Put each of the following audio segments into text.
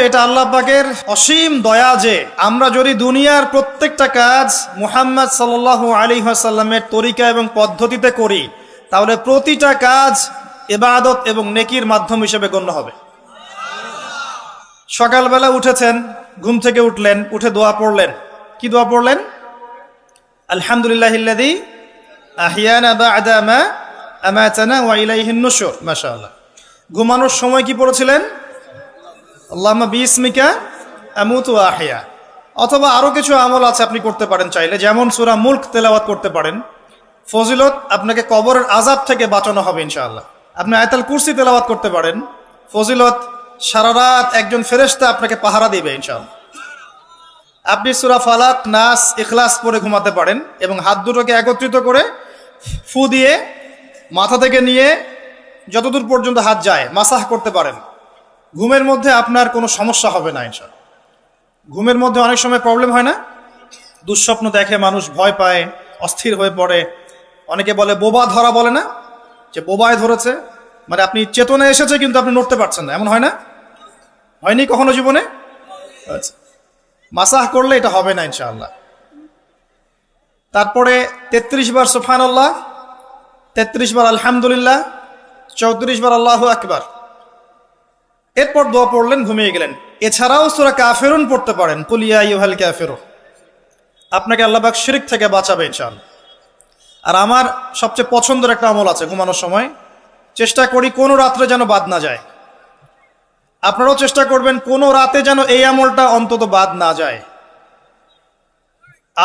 এটা আল্লাহ পাকের অসীম দয়া যে আমরা যদি দুনিয়ার প্রত্যেকটা কাজ মুহাম্মদ সাল্লাল্লাহু আলাইহি ওয়াসাল্লামের তরিকা এবং পদ্ধতিতে করি, তাহলে প্রতিটা কাজ ইবাদত এবং নেকির মাধ্যম হিসেবে গণ্য হবে। সকালবেলা উঠেছেন, ঘুম থেকে উঠলেন, উঠে দোয়া পড়লেন। কি দোয়া পড়লেন? আলহামদুলিল্লাহিল্লাযী আহিয়ানা বা'দা মা আমাতানা ওয়া ইলাইহিন নুশুর। মাশাআল্লাহ। ঘুমানোর সময় কি পড়েছিলেন? আল্লাহুম্মা বিইসমিকা আমুতু ওয়া আহইয়া। অথবা আরো কিছু আমল আছে আপনি করতে পারেন চাইলে, যেমন সূরা মুলক তেলাওয়াত করতে পারেন। ফজিলত, আপনাকে কবরের আযাব থেকে বাঁচানো হবে ইনশাআল্লাহ। আপনি আয়াতুল কুরসি তেলাওয়াত করতে পারেন। ফজিলত, সারা রাত একজন ফেরেশতা আপনাকে পাহারা দিবে ইনশাআল্লাহ। আপনি সূরা ফালাক, নাস, ইখলাস পড়ে ঘুমাতে পারেন এবং হাত দুটোকে একত্রিত করে ফু দিয়ে মাথা থেকে নিয়ে যতদূর পর্যন্ত হাত যায় মাসাহ করতে পারেন। ঘুমের মধ্যে আপনার কোনো সমস্যা হবে না ইনশাআল্লাহ। ঘুমের মধ্যে অনেক সময় প্রবলেম হয় না? দুঃস্বপ্ন দেখে মানুষ, ভয় পায়, অস্থির হয়ে পড়ে। অনেকে বলে বোবা ধরা, বলে না যে বোবায় ধরেছে, মানে আপনি চেতনা এসেছে কিন্তু আপনি নড়তে পারছেন না, এমন হয় না? হয়নি কখনো জীবনে? আচ্ছা, মাসাহ করলে এটা হবে না ইনশাআল্লাহ। তারপরে 33 বার সুবহানাল্লাহ, 33 বার আলহামদুলিল্লাহ, 34 বার আল্লাহু আকবার। এরপর দোয়া পড়লেন, ঘুমিয়ে গেলেন। এছাড়াও সূরা কাফিরুন পড়তে পারেন, কুল ইয়া আইয়ুহাল কাফিরুন। আপনাকে আল্লাহ পাক শিরক থেকে বাঁচাবে ইনশাআল্লাহ। আর আমার সবচেয়ে পছন্দের একটা আমল আছে ঘুমানোর সময়, চেষ্টা করি কোনো রাত্রে যেন বাদ না যায়। আপনারাও চেষ্টা করবেন কোনো রাতে যেন এই আমলটা অন্তত বাদ না যায়।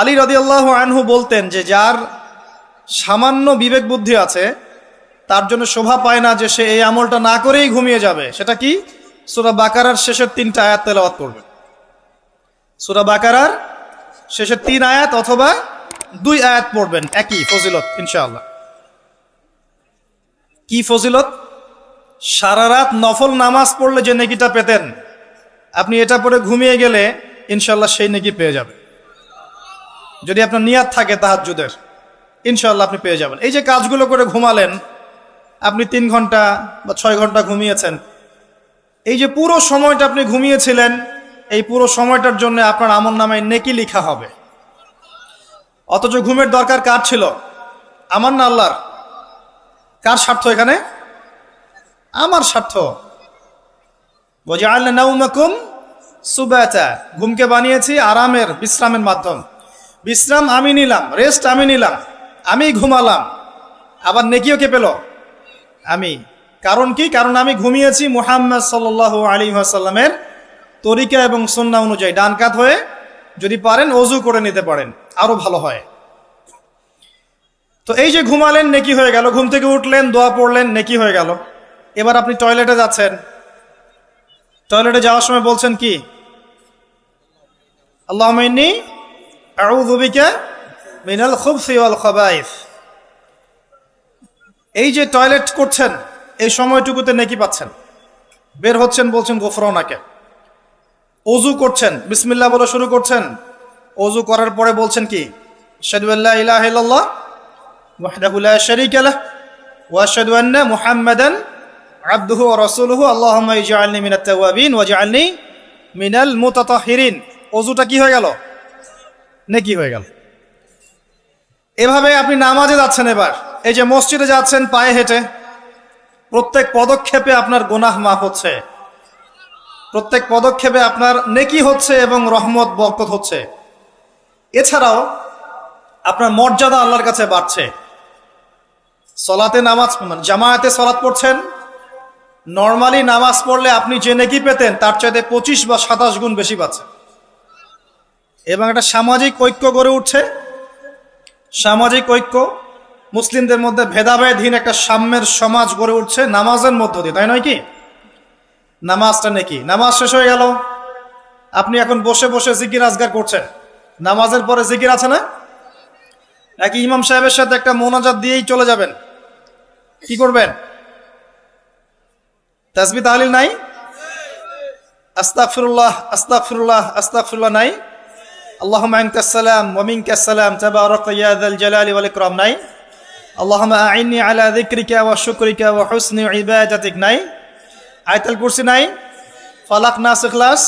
আলী রাদিয়াল্লাহু আনহু বলতেন যে যার সামান্য বিবেক বুদ্ধি আছে তার জন্য শোভা পায় না যে সে এই আমলটা না করেই ঘুমিয়ে যাবে। সেটা কি? সূরা বাকারার শেষের 3টা আয়াত তেলাওয়াত করবে। সূরা বাকারার শেষের 3 আয়াত অথবা 2 আয়াত পড়বেন, একই ফজিলত ইনশাআল্লাহ। কি ফজিলত? সারা রাত নফল নামাজ পড়লে যে নেকিটা পেতেন, আপনি এটা পড়ে ঘুমিয়ে গেলে ইনশাআল্লাহ সেই নেকি পেয়ে যাবেন। যদি আপনার নিয়াত থাকে তাহাজ্জুদের, ইনশাআল্লাহ আপনি পেয়ে যাবেন। এই যে কাজগুলো করে ঘুমালেন, আপনি 3 ঘন্টা বা 6 ঘন্টা ঘুমিয়েছেন, এই যে পুরো সময়টা আপনি ঘুমিয়েছিলেন, এই পুরো সময়টার জন্য আপনার আমলনামায় নেকি লেখা হবে। অথচ ঘুমের দরকার কার ছিল? আমার না আল্লাহর? কার স্বার্থ এখানে? আমার স্বার্থ। ওয়াজআলনা নাওমাকুম সুবাতা, ঘুমকে বানিয়েছি আরামের, বিশ্রামের মাধ্যম। বিশ্রাম আমি নিলাম, রেস্ট আমি নিলাম, আমি ঘুমালাম, আবার নেকিও কে পেল? আমি। কারণ কি? কারণ আমি ঘুমিয়েছি মুহাম্মদ সাল্লাল্লাহু আলাইহি ওয়াসাল্লামের তরিকা এবং সুন্নাহ অনুযায়ী। ডান কাত হয়ে যদি পারেন ওযু করে নিতে পারেন, আরো ভালো হয়। তো এই যে ঘুমালেন, নেকি হয়ে গেল। ঘুম থেকে উঠলেন, দোয়া পড়লেন, নেকি হয়ে গেল। এবার আপনি টয়লেটে যাচ্ছেন, টয়লেটে যাওয়ার সময় বলছেন কি? আল্লাহুম্মা ইন্নী আউযু বিকা মিনাল খুবসি ওয়াল খাবাইস। এই যে টয়লেট করছেন, এই সময়টুকুতে নেকি পাচ্ছেন। বের হচ্ছেন, বলছেন গফরানাকে। ওযু করছেন, বিসমিল্লাহ বলে শুরু করছেন। ওযু করার পরে বলছেন কি? আশহাদু আল্লা ইলাহা ইল্লাল্লাহ ওয়াহদাহু লা শারীকা লাহু ওয়া আশহাদু আন্না মুহাম্মাদান আবদুহু ওয়া রাসূলুহু আল্লাহুম্মা ইজআলনি মিনাত তাওয়াবিন ওয়াজআলনি মিনাল মুতাতাহহিরিন। ওযুটা কি হয়ে গেল? নেকি হয়ে গেল। এভাবে আপনি নামাজে যাচ্ছেন। এবার এই যে মসজিদে যাচ্ছেন পায়ে হেঁটে, প্রত্যেক পদক্ষেপে আপনার গুনাহ মাফ হচ্ছে, প্রত্যেক পদক্ষেপে আপনার নেকি হচ্ছে এবং রহমত বরকত হচ্ছে। এছাড়াও আপনার মর্যাদা আল্লাহর কাছে বাড়ছে। সলাতে নামাজ, জামায়াতে সলাত পড়ছেন, নর্মালি নামাজ পড়লে আপনি যে নেকি পেতেন তার চাইতে 25 বা 27 গুণ বেশি পাচ্ছেন। এবং একটা সামাজিক ঐক্য গড়ে উঠছে। সামাজিক ঐক্য, মুসলিমদের মধ্যে ভেদাভেদহীন একটা সাম্যের সমাজ গড়ে উঠছে নামাজের মধ্য দিয়ে, তাই নয় কি? নামাজটা নেকি। নামাজ শেষ হয়ে গেল, আপনি এখন বসে বসে জিকির আজগার করছেন। নামাজের পরে জিকির আছে না? নাকি ইমাম সাহেবের সাথে একটা মোনাজাত দিয়েই চলে যাবেন? কি করবেন? তাসবিহ তাহলিল নাই? আস্তাগফিরুল্লাহ আস্তাগফিরুল্লাহ আস্তাগফিরুল্লাহ নাই? আল্লাহুম্মা আনতাস সালাম ওয়া মিনকাস সালাম তাবারাকতা ইয়া যাল জালালি ওয়াল ইকরাম নাই? আল্লাহুম্মা আইন্নি আলা যিকরিকা ওয়া শুকরিকা ওয়া হুসনি ইবাদাতিক নাই? আয়াতুল কুরসি নাই? ফালাক নাস ইখলাস,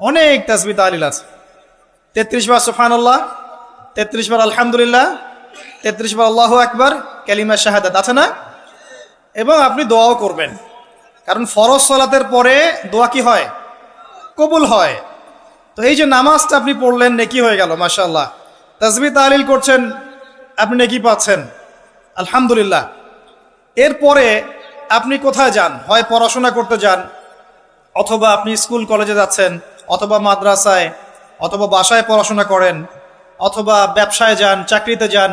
অনেক তাসবিহ তাহলিল আছে। 33 বার সুবহানাল্লাহ, 33 বার আলহামদুলিল্লাহ, 33 বার আল্লাহু আকবার, কালিমা শাহাদাত আছে না? এবং আপনি দোয়াও করবেন, কারণ ফরজ সালাতের পরে দোয়া কি হয়? কবুল হয়। তো এই যে নামাজটা আপনি পড়লেন, নেকি হয়ে গেল মাশাআল্লাহ। তাসবিহ তাহলিল করছেন, আপনি নেকি পাচ্ছেন, আলহামদুলিল্লাহ। এরপরে আপনি কোথায় যান? হয় পড়াশোনা করতে যান, অথবা আপনি স্কুল কলেজে যাচ্ছেন, অথবা মাদ্রাসায়, অথবা বাসায় পড়াশোনা করেন, অথবা ব্যবসায় যান, চাকরিতে যান,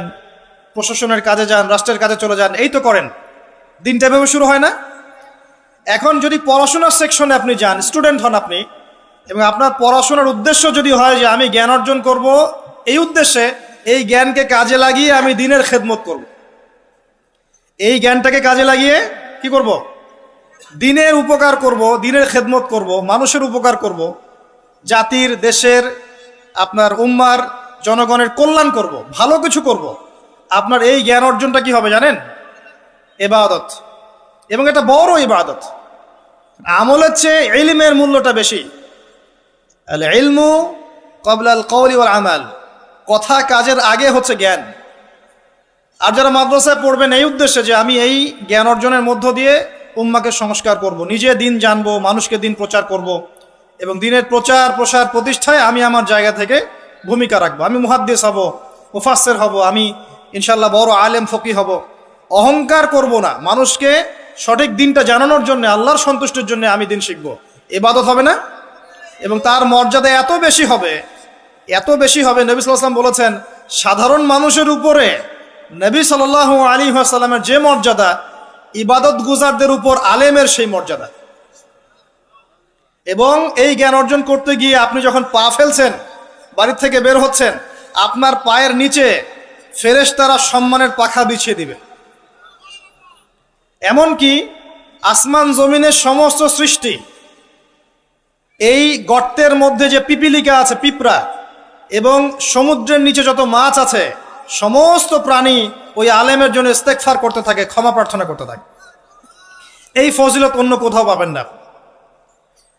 প্রশাসনের কাজে যান, রাষ্ট্রের কাজে চলে যান, এই তো করেন। দিনটা এভাবে শুরু হয় না? এখন যদি পড়াশোনার সেকশনে আপনি যান, স্টুডেন্ট হন আপনি, এবং আপনার পড়াশোনার উদ্দেশ্য যদি হয় যে আমি জ্ঞান অর্জন করব, এই উদ্দেশ্যে এই জ্ঞানকে কাজে লাগিয়ে আমি দিনের খেদমত করব, এই জ্ঞানটাকে কাজে লাগিয়ে কি করব? দিনের উপকার করব, দিনের খেদমত করব, মানুষের উপকার করব, জাতির, দেশের, আপনার উম্মার, জনগণের কল্যাণ করব, ভালো কিছু করব। আপনার এই জ্ঞান অর্জনটা কি হবে জানেন? ইবাদত, এবং এটা বড় ইবাদত। আমলের চেয়ে ইলমের মূল্যটা বেশি। আল ইলমু ক্বাবলা আল কওলি ওয়াল আমাল, কথা কাজের আগে হচ্ছে জ্ঞান। আর যারা মাদ্রাসায় পড়বেন এই উদ্দেশ্যে যে আমি এই জ্ঞান অর্জনের মধ্য দিয়ে উম্মাকে সংস্কার করব, নিজে দিন জানবো, মানুষকে দিন প্রচার করব, এবং দিনের প্রচার প্রসার প্রতিষ্ঠায় আমি আমার জায়গা থেকে ভূমিকা রাখবো। আমি মুহাদ্দিস হব, মুফাসসির হব, আমি ইনশাল্লাহ বড় আলেম ফকি হব। অহংকার করব না, মানুষকে সঠিক দিনটা জানানোর জন্য, আল্লাহর সন্তুষ্টির জন্য আমি দিন শিখব। ইবাদত হবে না? এবং তার মর্যাদা এত বেশি হবে, এত বেশি হবে। নবী সাল্লাল্লাহু আলাইহি ওয়াসাল্লাম বলেছেন, সাধারণ মানুষের উপরে নবী সাল্লাল্লাহু আলাইহি ওয়াসাল্লামের যে মর্যাদা, ইবাদত গুজারদের উপর আলেমের সেই মর্যাদা। এবং এই জ্ঞান অর্জন করতে গিয়ে আপনি যখন পা ফেলছেন, বাড়ির থেকে বের হচ্ছেন, আপনার পায়ের নিচে ফেরেশতারা সম্মানের পাখা বিছিয়ে দিবে। এমনকি আসমান জমিনের সমস্ত সৃষ্টি, এই গর্তের মধ্যে যে পিপিলিকা আছে, পিঁপড়া, এবং সমুদ্রের নিচে যত মাছ আছে, সমস্ত প্রাণী ওই আলেমের জন্য ইস্তেগফার করতে থাকে, ক্ষমা প্রার্থনা করতে থাকে। এই ফজিলত অন্য কোথাও পাবেন না।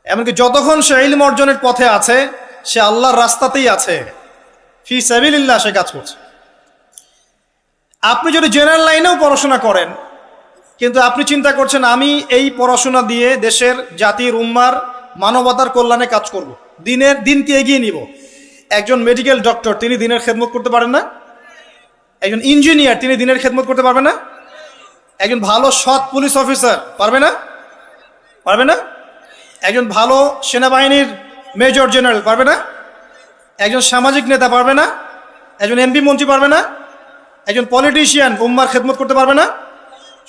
এমনকি যতক্ষণ সে ইলম অর্জনের পথে আছে, সে আল্লাহর রাস্তাতেই আছে, ফি সাবিলিল্লাহ সে কাজ করছে। আপনি যদি জেনারেল লাইনেও পড়াশোনা করেন, কিন্তু আপনি চিন্তা করছেন আমি এই পড়াশোনা দিয়ে দেশের, জাতির, উম্মার, মানবতার কল্যাণে কাজ করব, দিনকে এগিয়ে নিব। একজন মেডিকেল ডক্টর, তিনি দিনের খেদমত করতে পারেন না? একজন ইঞ্জিনিয়ার, তিনি দিনের খেদমত করতে পারবে না? একজন ভালো সৎ পুলিশ অফিসার পারবে না? পারবে না? একজন ভালো সেনাবাহিনীর মেজর জেনারেল পারবে না? একজন সামাজিক নেতা পারবে না? একজন এমপি মন্ত্রী পারবে না? একজন পলিটিশিয়ান উম্মার খেদমত করতে পারবে না?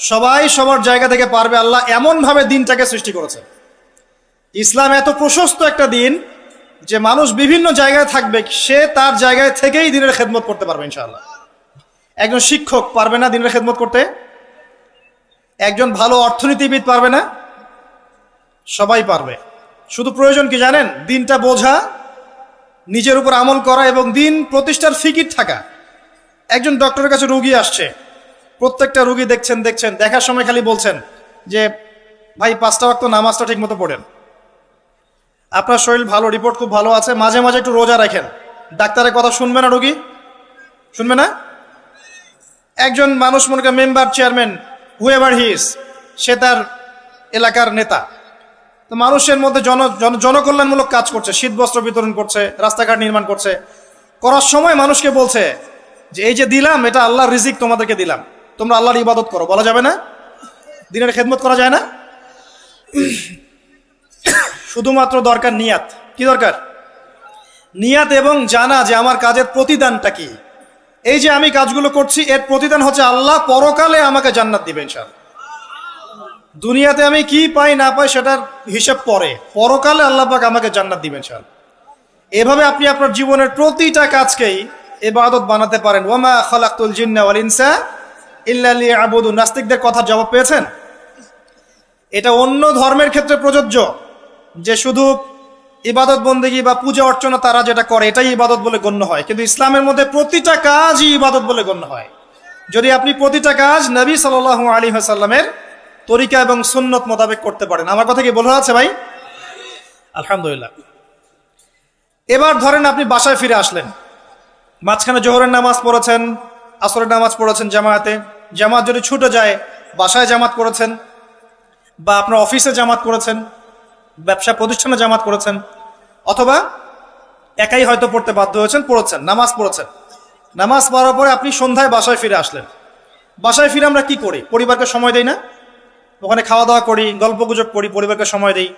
সবাই সবার জায়গা থেকে পারবে। আল্লাহ এমনভাবে দিনটাকে সৃষ্টি করেছে। ইসলাম এত প্রশস্ত একটা দিন যে মানুষ বিভিন্ন জায়গায় থাকবে, সে তার জায়গায় থেকেই দিনের খেদমত করতে পারবে ইনশাআল্লাহ। একজন শিক্ষক পারবে না দিনের খেদমত করতে? একজন ভালো অর্থনীতিবিদ পারবে না? সবাই পারবে। শুধু প্রয়োজন কি জানেন? দিনটা বোঝা, নিজের উপর আমল করা, এবং দিন প্রতিষ্ঠার ফিকির থাকা। একজন ডক্টরের কাছে রুগী আসছে, প্রত্যেকটা রুগী দেখছেন, দেখার সময় খালি বলছেন যে ভাই 5টা ওয়াক্ত নামাজটা ঠিক মতো পড়েন, আপনার শরীর ভালো, রিপোর্ট খুব ভালো আছে, মাঝে মাঝে একটু রোজা রাখেন। ডাক্তারের কথা শুনবে না রুগী? শুনবে না? একজন মানুষ, মনে করেন member, chairman, whoever he is, সে তার এলাকার নেতা, তো মানুষের মধ্যে জনকল্যাণমূলক কাজ করছে, শীতবস্ত্র বিতরণ করছে, রাস্তাঘাট নির্মাণ করছে, করার সময় মানুষকে বলছে যে এই যে দিলাম, এটা আল্লাহর রিজিক, তোমাদেরকে দিলাম, তোমরা আল্লাহর ইবাদত করো। বলা যাবে না? দিনের খেদমত করা যায় না? শুধুমাত্র দরকার নিয়াত। কি দরকার? নিয়াত, এবং জানা যে আমার কাজের প্রতিদানটা কি। এই যে আমি কাজগুলো করছি, এর প্রতিদান হচ্ছে আল্লাহ পরকালে আমাকে জান্নাত দিবেন ইনশাআল্লাহ। দুনিয়াতে আমি কি পাই না পাই সেটার হিসাব পরে, পরকালে আল্লাহ পাক আমাকে জান্নাত দিবেন ইনশাআল্লাহ। এভাবে আপনি আপনার জীবনের প্রতিটা কাজকেই ইবাদত বানাতে পারেন। ওয়ামা খালাকতুল জিন্না ওয়াল ইনসা ইল্লা লিয়াবুদুন। নাস্তিকদের কথার জবাব পেয়েছেন? এটা অন্য ধর্মের ক্ষেত্রে প্রযোজ্য, যে শুধু ইবাদত বন্দেগী বা পূজা অর্চনা তারা যেটা করে এটাই ইবাদত বলে গণ্য হয়, কিন্তু ইসলামের মধ্যে প্রতিটা কাজই ইবাদত বলে গণ্য হয় যদি আপনি প্রতিটা কাজ নবী সাল্লাল্লাহু আলাইহি ওয়াসাল্লামের তরিকা এবং সুন্নত মোতাবেক করতে পারেন। আমার কথা কি বোঝা আছে ভাই? আলহামদুলিল্লাহ। এবার ধরেন আপনি বাসায় ফিরে আসলেন, মাঝখানে জোহরের নামাজ পড়েছেন, আসরের নামাজ পড়েছেন জামাতে, জামাত যদি ছুটে যায় বাসায় জামাত করেছেন, বা আপনার অফিসে জামাত করেছেন, ব্যবসা প্রতিষ্ঠানে জামাত করেছেন, অথবা একাই হয়তো পড়তে বাধ্য হয়েছেন, পড়েছেন, নামাজ পড়েছেন। নামাজ পড়ার পরে আপনি সন্ধ্যায় বাসায় ফিরে আসলেন। বাসায় ফিরে আমরা কি করি? পরিবারকে সময় দেই না? ওখানে খাওয়া দাওয়া করি, গল্প গুজব করি, পরিবারকে সময় দেই।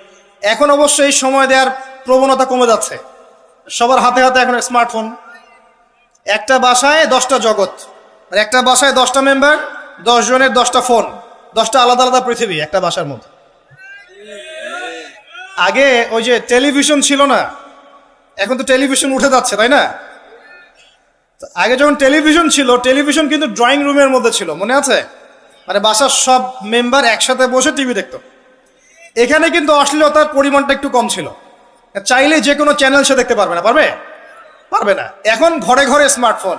এখন অবশ্য এই সময় দেওয়ার প্রবণতা কমে যাচ্ছে, সবার হাতে হাতে এখন স্মার্টফোন। একটা বাসায় 10টা জগৎ, আর একটা বাসায় 10টা মেম্বার, 10 জনের 10টা ফোন, 10টা আলাদা আলাদা পৃথিবী একটা বাসার মধ্যে। আগে ওই যে টেলিভিশন ছিল না, এখন তো টেলিভিশন উঠে যাচ্ছে, তাই না? আগে যখন টেলিভিশন ছিল, টেলিভিশন কিন্তু ড্রয়িং রুমের মধ্যে ছিল, মনে আছে? মানে বাসার সব মেম্বার একসাথে বসে টিভি দেখতো। এখানে কিন্তু অশ্লীলতার পরিমাণটা একটু কম ছিল, চাইলে যে কোনো চ্যানেল সে দেখতে পারবে না, পারবে? পারবে না। এখন ঘরে ঘরে স্মার্টফোন,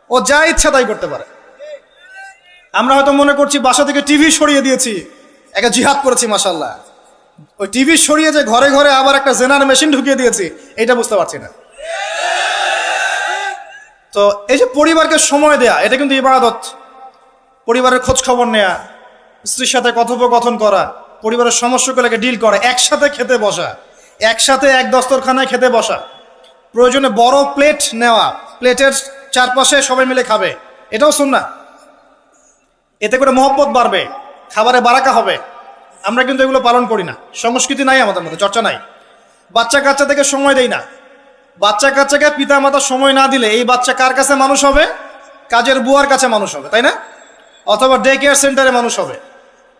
ও যা ইচ্ছা তাই করতে পারে। আমরা হয়তো মনে করছি বাসা থেকে টিভি সরিয়ে দিয়েছি, একটা জিহাদ করেছি, মাশাল্লাহ। ওই টিভি সরিয়ে যে ঘরে ঘরে আবার একটা জেনার মেশিন ঢুকিয়ে দিয়েছি, এটা বুঝতে পারছি না। তো এই যে পরিবারকে সময় দেয়া, এটা কিন্তু ইবাদত। পরিবারের খোঁজ খবর নেয়া, স্ত্রীর সাথে কথোপকথন করা, পরিবারের সমস্যাগুলোকে ডিল করা, একসাথে খেতে বসা, একসাথে এক দস্তরখানায় খেতে বসা, প্রয়োজনে বড় প্লেট নেওয়া, প্লেটের চারপাশে সবাই মিলে খাবে, এটাও সুন্নাহ। এতে করে মহব্বত বাড়বে, খাবারে বারাকা হবে। আমরা কিন্তু এগুলো পালন করি না, সংস্কৃতি নাই আমাদের মধ্যে, চর্চা নাই। বাচ্চা কাচ্চাদেরকে সময় দেই না। বাচ্চা কাচ্চাকে পিতা মাতা সময় না দিলে এই বাচ্চা কার কাছে মানুষ হবে? কাজের বুয়ার কাছে মানুষ হবে, তাই না? অথবা ডে কেয়ার সেন্টারে মানুষ হবে।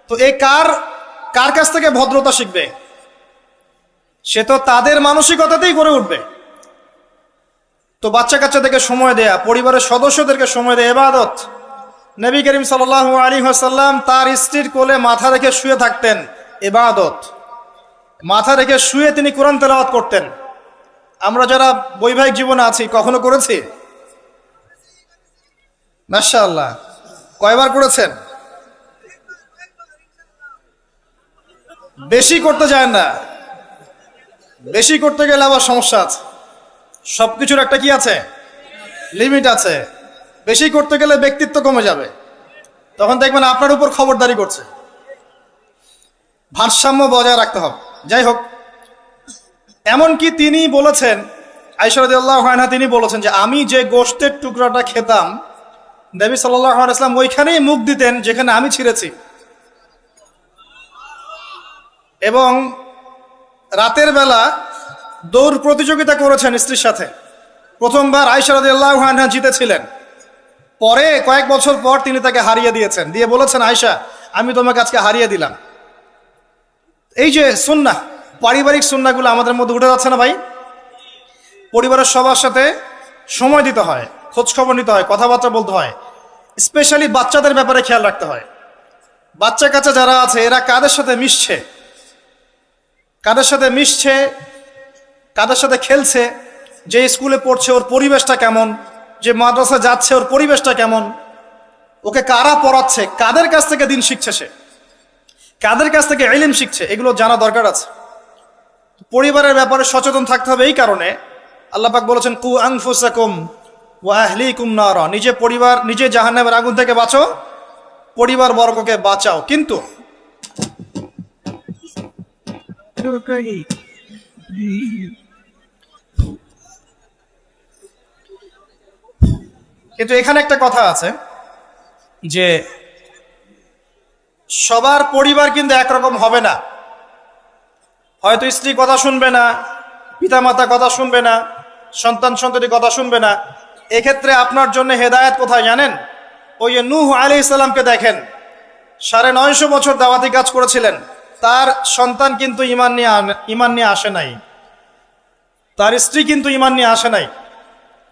তো এই কার কাছ থেকে ভদ্রতা শিখবে? সে তো তাদের মানসিকতাতেই গড়ে উঠবে। তো বাচ্চা কাচ্চাদেরকে সময় দেয়া, পরিবারের সদস্যদেরকে সময় দেয়া ইবাদত। নবী করিম সাল্লাল্লাহু আলাইহি ওয়াসাল্লাম তার স্ত্রীর কোলে মাথা রেখে শুয়ে থাকতেন, ইবাদত। মাথা রেখে শুয়ে তিনি কোরআন তেলাওয়াত করতেন। আমরা যারা বৈবাহিক জীবনে আছি, কখনো করেছি? মাশাআল্লাহ। কয়বার করেছেন? বেশি করতে যায় না, বেশি করতে গেলে আবার সমস্যা আছে। সবকিছুর একটা কি আছে? লিমিট আছে। বেশি করতে গেলে ব্যক্তিত্ব কমে যাবে, তখন দেখবেন আপনার উপর খবরদারি করছে। ভারসাম্য বজায় রাখতে হবে। যাই হোক, এমনকি তিনি বলেছেন, আয়েশা রাদিয়াল্লাহু আনহা তিনি বলেছেন যে আমি যে গোশতের টুকরাটা খেতাম, নবী সাল্লাল্লাহু আলাইহি ওয়াসাল্লাম ওইখানেই মুখ দিতেন যেখানে আমি ছিঁড়েছি। এবং রাতের বেলা দৌড় প্রতিযোগিতা করেছেন স্ত্রীর সাথে। প্রথমবার আয়েশা রাদিয়াল্লাহু আনহা জিতেছিলেন, পরে কয়েক বছর পর তিনি তাকে হারিয়ে দিয়েছেন, দিয়ে বলেছেন, আয়েশা আমি তোমাকে আজকে হারিয়ে দিলাম। এই যে সুন্নাহ, পারিবারিক সুন্নাহগুলো আমাদের মধ্যে উঠে যাচ্ছে না ভাই? পরিবারের সবার সাথে সময় দিতে হয়, খোঁজ খবর নিতে হয়, কথাবার্তা বলতে হয়। স্পেশালি বাচ্চাদের ব্যাপারে খেয়াল রাখতে হয়। বাচ্চা কাচ্চা যারা আছে এরা কাদের সাথে মিশছে, কাদের সাথে মিশছে, কাদের সাথে খেলছে, যে স্কুলে পড়ছে ওর পরিবেশটা কেমন, যে মাদ্রাসা যাচ্ছে ওর পরিবেশটা কেমন, ওকে কারা পড়াচ্ছে, কাদের কাছ থেকে দিন শিখছে, সে কাদের কাছ থেকে ইলম শিখছে, এগুলো জানা দরকার আছে। পরিবারের ব্যাপারে সচেতন থাকতে হবে। এই কারণে আল্লাহ পাক বলেছেন, কু আনফুসাকুম ওয়া আহলিকুম নারা, নিজে পরিবার, নিজে জাহান্নামের আগুন থেকে বাঁচো, পরিবার বর্গকে বাঁচাও। কিন্তু এখানে একটা কথা আছে যে সবার পরিবার কিন্তু একরকম হবে না। হয়তো স্ত্রী কথা শুনবে না, পিতামাতা কথা শুনবে না, সন্তান সন্ততি কথা শুনবে না। এক্ষেত্রে আপনার জন্য হেদায়েত কোথায় জানেন? ওই যে নূহ আলাইহিস সালামকে দেখেন, 950 বছর দাওয়াতি কাজ করেছিলেন, তার সন্তান কিন্তু ঈমান নিয়ে আসে নাই, তার স্ত্রী কিন্তু ঈমান নিয়ে আসে নাই।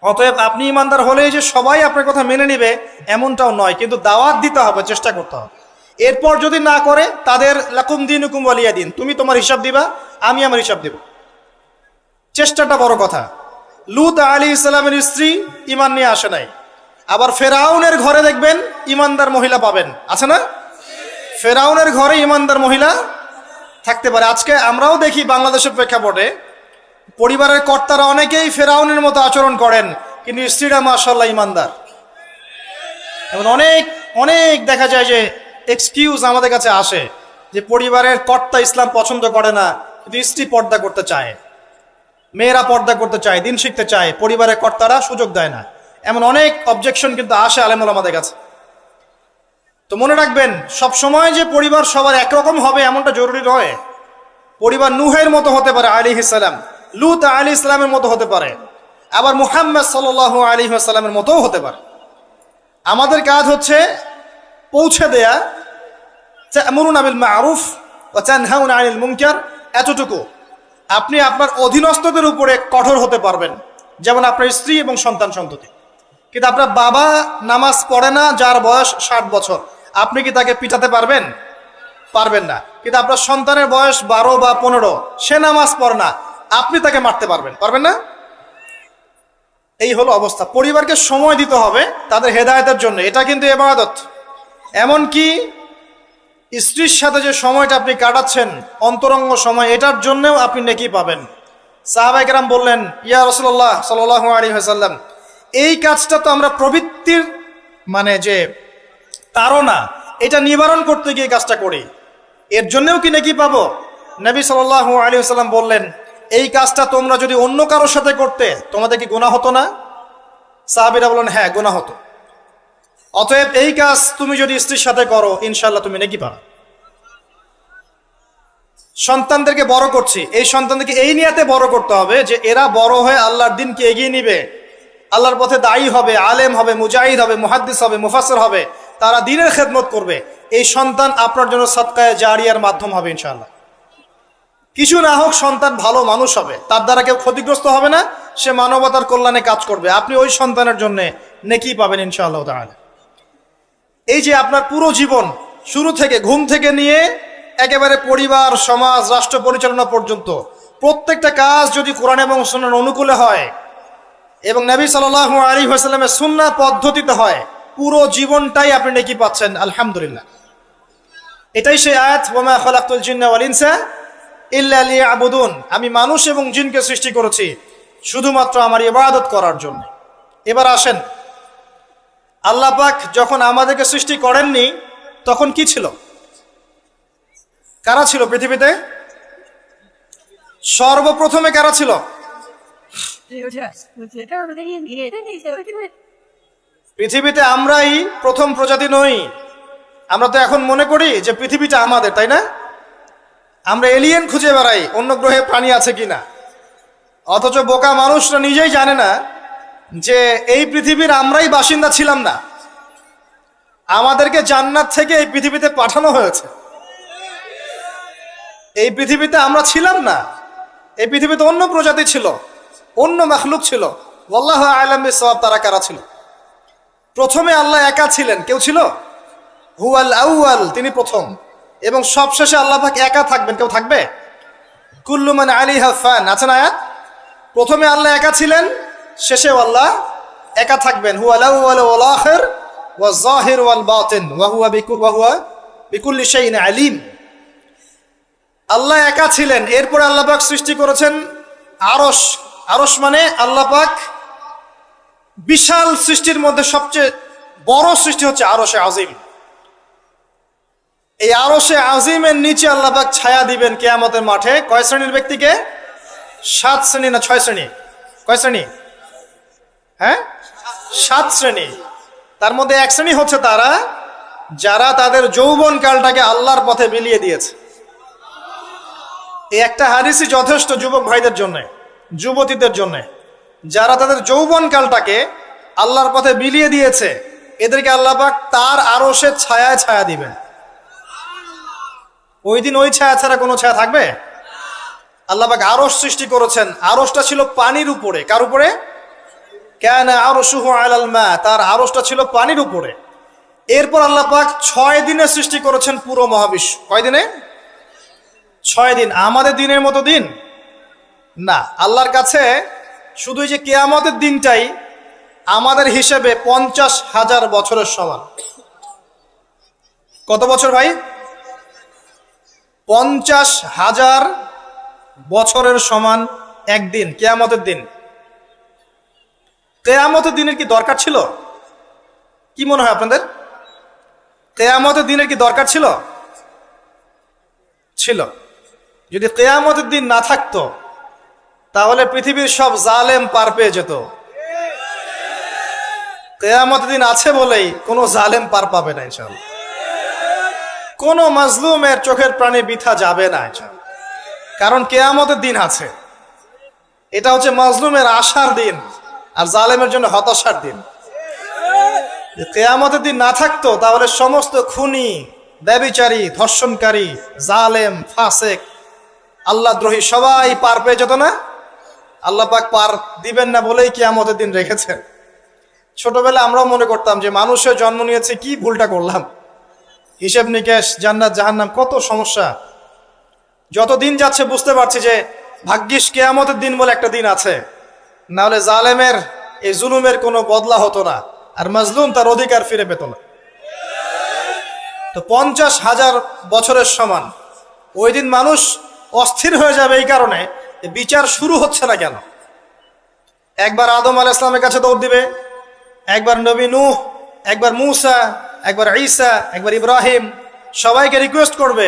অতএব আপনি ঈমানদার হলেই যে সবাই আপনার কথা মেনে নেবে এমনটাও নয়, কিন্তু দাওয়াত দিতে হবে, চেষ্টা করতে হবে। এরপর যদি না করে, তাদের লাকুম দীনুকুম ওয়ালিয়া দিন, তুমি তোমার হিসাব দিবা, আমি আমার হিসাব দিব। চেষ্টাটা বড় কথা। লূত আলাইহিস সালামের স্ত্রী ঈমান নিয়ে আসে নাই। আবার ফেরাউনের ঘরে দেখবেন ঈমানদার মহিলা পাবেন, আছে না? ফেরাউনের ঘরে ঈমানদার মহিলা থাকতে পারে। আজকে আমরাও দেখি বাংলাদেশের প্রেক্ষাপটে পরিবারের কর্তারা অনেকেই ফেরাউনের মতো আচরণ করেন, কিন্তু স্ত্রীরা মাশাআল্লাহ ইমানদার। এমন অনেক অনেক দেখা যায় যে এক্সকিউজ আমাদের কাছে আসে যে পরিবারের কর্তা ইসলাম পছন্দ করে না, কিন্তু স্ত্রী পর্দা করতে চায়, মেয়েরা পর্দা করতে চায়, দিন শিখতে চায়, পরিবারের কর্তারা সুযোগ দেয় না। এমন অনেক অবজেকশন কিন্তু আসে আলেমুল আমাদের কাছে। তো মনে রাখবেন, সব সময় যে পরিবার সবার একরকম হবে এমনটা জরুরি নয়। পরিবার নূহের মতো হতে পারে আলাইহিস সালাম, লূত আলাইহিস সালামের মতো হতে পারে, আবার মুহাম্মদ সাল্লাল্লাহু আলাইহি ওয়াসাল্লামের মতোও হতে পারে। আমাদের কাজ হচ্ছে পৌঁছে দেয়া, তা'মুরুনা বিল মা'রুফ ওয়া তানহাউনা আনিল মুনকার, এতটুকু। আপনি আপনার অধীনস্থদের উপরে কঠোর হতে পারবেন, যেমন আপনার স্ত্রী এবং সন্তান সন্ততি। কিন্তু আপনার বাবা নামাজ পড়ে না, যার বয়স 60 বছর, আপনি কি তাকে পিটাতে পারবেন? পারবেন না। কিন্তু আপনার সন্তানের বয়স 12 বা 15, সে নামাজ পড়ে না, আপনি তাকে মারতে পারবেন না? এই হলো অবস্থা। পরিবারকে সময় দিতে হবে তাদের হেদায়েতের জন্য, এটা কিন্তু ইবাদত। এমনকি স্ত্রীর সাথে যে সময়টা আপনি কাটাচ্ছেন, অন্তরঙ্গ সময়, এটার জন্যও আপনি নেকি পাবেন। সাহাবায়ে কেরাম বললেন, ইয়া রাসূলুল্লাহ সাল্লাল্লাহু আলাইহি ওয়াসাল্লাম, এই কাজটা তো আমরা প্রবৃত্তির মানে যে তাড়না, এটা নিবারণ করতে গিয়ে কাজটা করি, এর জন্যও কি নেকি পাবো? নবী সাল্লাল্লাহু আলাইহি ওয়াসাল্লাম বললেন, এই কাজটা তোমরা যদি অন্য কারোর সাথে করতে তোমাদের কি গুনাহ হতো না? সাহাবীরা বললেন, হ্যাঁ গুনাহ হতো। অতএব এই কাজ তুমি যদি স্ত্রীর সাথে করো, ইনশাআল্লাহ তুমি নেকি পাবে। সন্তানদেরকে বড় করছি, এই সন্তানদেরকে এই নিয়াতে বড় করতে হবে যে এরা বড় হয়ে আল্লাহর দ্বীনকে এগিয়ে নিবে, আল্লাহর পথে দায়ী হবে, আলেম হবে, মুজাহিদ হবে, মুহাদ্দিস হবে, মুফাসসির হবে, তারা দ্বীনের খেদমত করবে। এই সন্তান আপনার জন্য সাদকায়ে জারিয়ার মাধ্যম হবে ইনশাআল্লাহ। কিছু না হোক, সন্তান ভালো মানুষ হবে, তার দ্বারা কেউ ক্ষতিগ্রস্ত হবে না, সে মানবতার কল্যাণে কাজ করবে, আপনি ওই সন্তানের জন্য নেকি পাবেন ইনশাআল্লাহ তাআলা। এই যে আপনার পুরো জীবন, শুরু থেকে ঘুম থেকে নিয়ে একেবারে পরিবার, সমাজ, রাষ্ট্র পরিচালনা পর্যন্ত প্রত্যেকটা কাজ যদি কোরআন এবং সুন্নাহর অনুকূলে হয় এবং নবী সাল্লাল্লাহু আলাইহি ওয়াসাল্লামের সুন্নাহ পদ্ধতিতে হয়, পুরো জীবনটাই আপনি নেকি পাচ্ছেন আলহামদুলিল্লাহ। এটাই সেই আয়াত, ওয়ামা খালাকতুল জিন্না ওয়াল ইনসা ইল্লা লিয়াবুদুন, আমি মানুষ এবং জিনকে সৃষ্টি করেছি শুধুমাত্র আমার ইবাদত করার জন্য। এবার আসেন, আল্লাহ পাক যখন আমাদেরকে সৃষ্টি করেননি তখন কি ছিল? কারা ছিল পৃথিবীতে? সর্বপ্রথমে কারা ছিল? পৃথিবীতে আমরাই প্রথম প্রজাতি নই। আমরা তো এখন মনে করি যে পৃথিবীটা আমাদের, তাই না? আমরা এলিয়েন খুঁজে বেড়াই, অন্য গ্রহে প্রাণী আছে কিনা, অথচ বোকা মানুষরা নিজেই জানে না যে এই পৃথিবীর আমরাই বাসিন্দা ছিলাম না। আমাদেরকে জান্নাত থেকে এই পৃথিবীতে পাঠানো হয়েছে। এই পৃথিবীতে আমরা ছিলাম না, এই পৃথিবীতে অন্য প্রজাতি ছিল, অন্য মাখলুক ছিল। ওয়াল্লাহু আ'লাম বিসওয়াব, তারা কারা ছিল? প্রথমে আল্লাহ একা ছিলেন, কেউ ছিল? হুয়াল আউয়াল, তিনি প্রথম, এবং সবশেষে আল্লাহ পাক একা থাকবেন, কেউ থাকবে? কুল্লু মান আলাইহা ফান, আছে না আয়াত? প্রথমে আল্লাহ একা ছিলেন, শেষেও আল্লাহ একা থাকবেন। হুয়াল আউয়াল ওয়াল আখির ওয়াজ যাহির ওয়াল বাতিন ওয়া হুয়া বিকুল্লি শাইইন আলিম। আল্লাহ একা ছিলেন, এরপরে আল্লাহ পাক সৃষ্টি করেছেন আরশ। আরশ মানে আল্লাহ পাক বিশাল সৃষ্টির মধ্যে সবচেয়ে বড় সৃষ্টি হচ্ছে আরশে আজিম। এই আরশে আজিমের নিচে আল্লাহ পাক ছায়া দিবেন কিয়ামতের মাঠে। কয় শ্রেণীর ব্যক্তিকে? 7 শ্রেণী না 6 শ্রেণী? কয় শ্রেণী? হ্যাঁ, 7 শ্রেণী। তার মধ্যে 1 শ্রেণী হচ্ছে তারা যারা তাদের যৌবন কালটাকে আল্লাহর পথে বিলিয়ে দিয়েছে। এই একটা হাদিসই যথেষ্ট যুবক ভাইদের জন্য, যুবতীদের জন্য, যারা তাদের যৌবন কালটাকে আল্লাহর পথে বিলিয়ে দিয়েছে, এদেরকে আল্লাহ পাক তার আরশের ছায়ায় ছায়া দিবেন। ওই দিন ওই ছায়া ছাড়া কোনো ছায়া থাকবে? আল্লাহ পাক আরশ সৃষ্টি করেছেন, আরশটা ছিল পানির উপরে। কার উপরে? কানা আরশুহু আলাল মা, তার আরশটা ছিল পানির উপরে। এরপর আল্লাহ পাক 6 দিনে সৃষ্টি করেছেন পুরো মহাবিশ্ব। কয় দিনে? 6 দিন। আমাদের দিনের মতো দিন না, আল্লাহর কাছে শুধু যে কিয়ামতের দিনটাই আমাদের হিসেবে 50,000 বছরের সমান। কত বছর ভাই? 50,000 বছরের সমান একদিন, কিয়ামতের দিন। কিয়ামতের দিনের কি দরকার ছিল? কি মনে হয় আপনাদের? কিয়ামতের দিনের কি দরকার ছিল? ছিল। যদি কিয়ামতের দিন না থাকতো তাহলে পৃথিবীর সব জালেম পার পেয়ে যেত। কিয়ামতের দিন আছে বলেই কোনো জালেম পার পাবে না ইনশাআল্লাহ। কোনো মাজলুমের চোখের প্রাণে বৃথা যাবে না ইনশাআল্লাহ, কারণ কিয়ামতের দিন আছে। এটা হচ্ছে মাজলুমের আশার দিন আর জালেমের জন্য হতাশার দিন। কিয়ামতের দিন না থাকতো তাহলে সমস্ত খুনি, ব্যভিচারী, ধর্ষণকারী, জালেম, ফাসেক, আল্লাহদ্রোহী সবাই পার পেয়ে যেত না। আল্লাহ পাক পার দিবেন না বলেই কিয়ামতের দিন রেখেছেন। ছোটবেলায় আমরাও মনে করতাম যে মানুষের জন্ম নিয়েছে, কি ভুলটা করলাম, হিসেব নিকেশ, জান্নাত জাহান্নাম, কত সমস্যা। যত দিন যাচ্ছে বুঝতে পারছি যে ভাগ্যিস কিয়ামতের দিন বলে একটা দিন আছে, না হলে জালেমের এই জুলুমের কোনো বদলা হতো না আর মাজলুম তার অধিকার ফিরে পেত না। তো 50,000 বছরের সমান ওই দিন মানুষ অস্থির হয়ে যাবে এই কারণে বিচার শুরু হচ্ছে না কেন। একবার আদম আলাইহিস সালামের কাছে দৌড় দিবে, একবার নবী নূহ, একবার মূসা, একবার ঈসা, একবার ইব্রাহিম, সবাইকে রিকোয়েস্ট করবে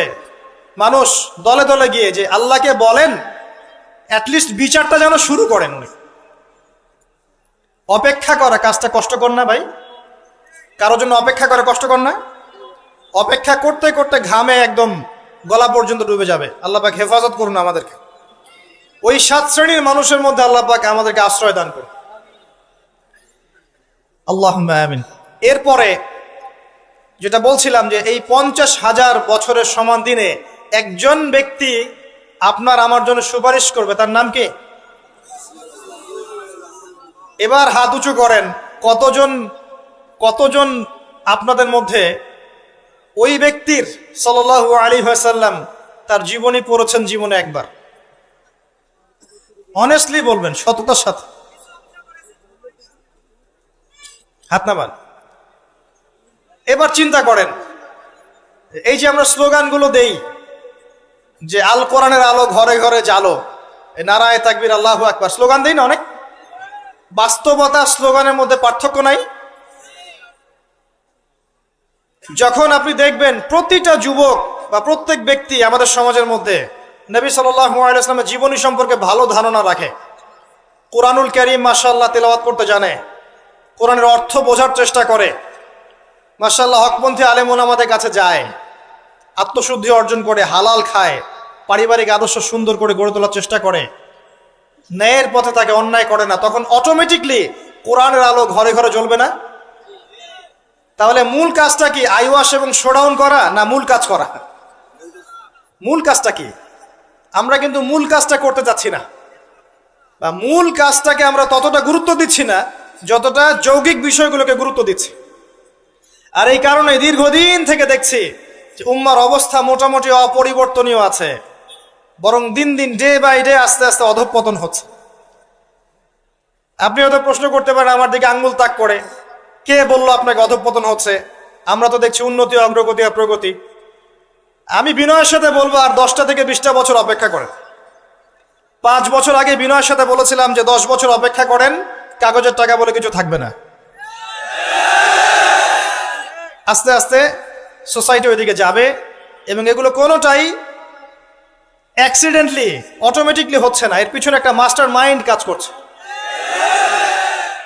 মানুষ দলে দলে গিয়ে যে আল্লাহকে বলেন অ্যাটলিস্ট বিচারটা যেন শুরু করেন উনি। অপেক্ষা করা কাজটা কষ্টকর না ভাই? কারোর জন্য অপেক্ষা করা কষ্টকর না? অপেক্ষা করতে করতে ঘামে একদম গলা পর্যন্ত ডুবে যাবে। আল্লাহ পাক হেফাজত করুন আমাদেরকে। ওই 7 শ্রেণীর মানুষের মধ্যে আল্লাহ পাক আমাদেরকে আশ্রয় দান করুন, আল্লাহুম্মা আমিন। এরপরে যেটা বলছিলাম যে এই 50,000 বছরের সমান দিনে একজন ব্যক্তি আপনার আমার জন্য সুপারিশ করবে, তার নাম কি? এবার হাত উঁচু করেন, কতজন আপনাদের মধ্যে ওই ব্যক্তির সাল্লাল্লাহু আলাইহি ওয়াসাল্লাম তার জীবনী পড়েছেন জীবনে একবার? অনেস্টলি বলবেন, সততার সাথে। হাত নামান। এবার চিন্তা করেন, এই যে আমরা স্লোগানগুলো দেই যে আল কোরআনের আলো ঘরে ঘরে জালো, নারায়ে তাকবীর, আল্লাহু আকবার, স্লোগান দেই না অনেক? বাস্তবতা স্লোগানের মধ্যে পার্থক্য নাই? যখন আপনি দেখবেন প্রতিটা যুবক বা প্রত্যেক ব্যক্তি আমাদের সমাজের মধ্যে নবী সাল্লাল্লাহু আলাইহি ওয়াসাল্লামের জীবনী সম্পর্কে ভালো ধারণা রাখে, কোরআনুল কারীম মাশাআল্লাহ তেলাওয়াত করতে জানে, কোরআনের অর্থ বোঝার চেষ্টা করে, মাশাআল্লাহ হকপন্থী আলেম ওলামাদের কাছে যায়, আত্মশুদ্ধি অর্জন করে, হালাল খায়, পারিবারিক আদর্শ সুন্দর করে গড়ে তোলার চেষ্টা করে, ন্যায়ের পথে তাকে অন্যায় করে না, তখন অটোমেটিকলি কোরআনের আলো ঘরে ঘরে জ্বলবে না? তাহলে মূল কাজটা কি? আইওয়াশ এবং শোডাউন করা না মূল কাজ করা? মূল কাজটা কি? আমরা কিন্তু মূল কাজটা করতে যাচ্ছি না, বা মূল কাজটাকে আমরা ততটা গুরুত্ব দিচ্ছি না যতটা যৌগিক বিষয়গুলোকে গুরুত্ব দিচ্ছি। আর এই কারণে দীর্ঘদিন থেকে দেখছি যে উম্মার অবস্থা মোটামুটি অপরিবর্তনীয় আছে, বরং দিন দিন ডে বাই ডে আস্তে আস্তে অধঃপতন হচ্ছে। আপনি হয়তো প্রশ্ন করতে পারেন আমার দিকে আঙ্গুল তাক করে, কে বললো আপনাকে অধঃপতন হচ্ছে? আমরা তো দেখছি উন্নতি, অগ্রগতি আর প্রগতি। আমি বিনয়ের সাথে বলবো আর 10টা থেকে 20টা বছর অপেক্ষা করেন। 5 বছর আগে বিনয়ের সাথে বলেছিলাম যে 10 বছর অপেক্ষা করেন, কাগজের টাকা বলে কিছু থাকবে না। আস্তে আস্তে সোসাইটি ওইদিকে যাবে এবং এগুলো কোনোটাই অ্যাক্সিডেন্টলি অটোমেটিকলি হচ্ছে না, এর পিছনে একটা মাস্টার মাইন্ড কাজ করছে।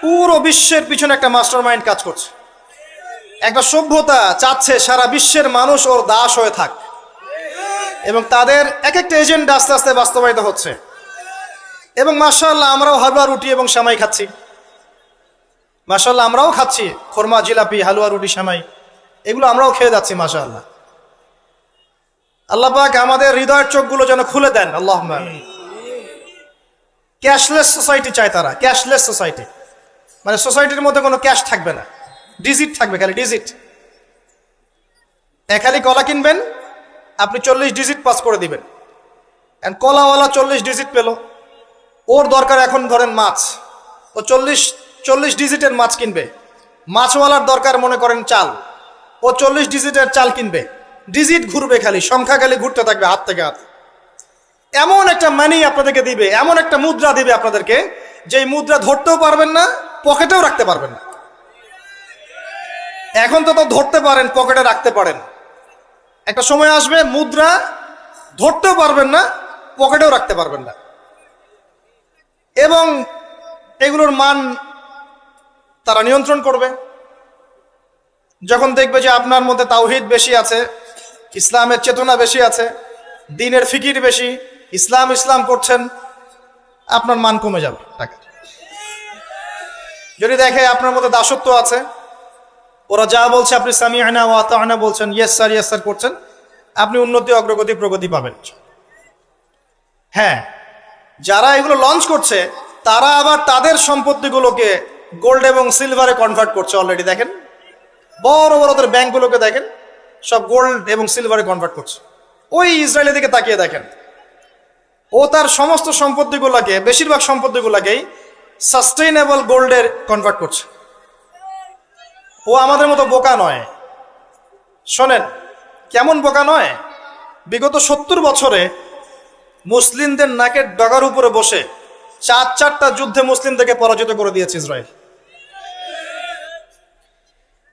পুরো বিশ্বের পিছনে একটা মাস্টার মাইন্ড কাজ করছে। একটা সভ্যতা চাচ্ছে সারা বিশ্বের মানুষ ওর দাস হয়ে থাক, এবং তাদের এক একটা এজেন্ডা আস্তে আস্তে বাস্তবায়িত হচ্ছে। এবং মাশাআল্লাহ আমরাও হালুয়া রুটি এবং সেমাই খাচ্ছি, মাশাআল্লাহ আমরাও খাচ্ছি খোরমা, জিলাপি, হালুয়া রুটি, সেমাই, এগুলো আমরাও খেয়ে যাচ্ছি মাশাআল্লাহ। আল্লাহ পাক আমাদের হৃদয়ের চোখগুলো যেন খুলে দেন, আল্লাহুম্মা আমিন। ক্যাশলেস সোসাইটি চায় তারা, ক্যাশলেস সোসাইটি, মানে সোসাইটির মধ্যে কোনো ক্যাশ থাকবে না, ডিজিট থাকবে, খালি ডিজিট। খালি কলা কিনবেন, আপনি 40 ডিজিট পাস করে দিবেন। এন্ড কলাওয়ালা 40 ডিজিট পেল, ওর দরকার এখন ধরেন মাছ, ও 40 ডিজিটের মাছ কিনবে। মাছওয়ালার দরকার মনে করেন চাল, ও 40 ডিজিটের চাল কিনবে। ডিজিট ঘুরবে, খালি সংখ্যা খালি ঘুরতে থাকবে হাত থেকে হাত। এমন একটা মানি আপনাদেরকে দিবে, এমন একটা মুদ্রা দিবে আপনাদেরকে, যে মুদ্রা ধরতেও পারবেন না, পকেটেও রাখতে পারবেন না। এখন তো ধরতে পারেন, পকেটে রাখতে পারেন, একটা সময় আসবে মুদ্রা ধরতেও পারবেন না, পকেটেও রাখতে পারবেন না। এবং এগুলোর মান তারা নিয়ন্ত্রণ করবে। যখন দেখবে যে আপনার মধ্যে তাওহীদ বেশি আছে, ইসলামের চেতনা বেশি আছে, দ্বীনের ফিকির বেশি, ইসলাম ইসলাম করছেন, আপনার মান কমে যাবে টাকা। যদি দেখে আপনার মধ্যে দাসত্ব আছে, ওরা যা বলছে আপনি সামিআনা ওয়া আতা'না বলছেন, ইয়েস স্যার করছেন, আপনি উন্নতি, অগ্রগতি, প্রগতি পাবেন। হ্যাঁ, যারা এগুলো লঞ্চ করছে তারা আবার তাদের সম্পত্তিগুলোকে গোল্ড এবং সিলভারে কনভার্ট করছে অলরেডি। দেখেন বড় বড় ওদের ব্যাংকগুলোকে দেখেন, সব গোল্ড এবং সিলভারে কনভার্ট করছে। ওই ইসরায়েলের দিকে তাকিয়ে দেখেন, ও তার সমস্ত সম্পত্তিগুলোকে, বেশিরভাগ সম্পত্তিগুলোকেই সাস্টেইনেবল গোল্ডের কনভার্ট করছে। ও আমাদের মতো বোকা নয়। শোনেন কেমন বোকা নয়, বিগত 70 বছরে মুসলিমদের নাকের ডগার উপরে বসে 4টা যুদ্ধে মুসলিমদেরকে পরাজিত করে দিয়েছে ইসরায়েল।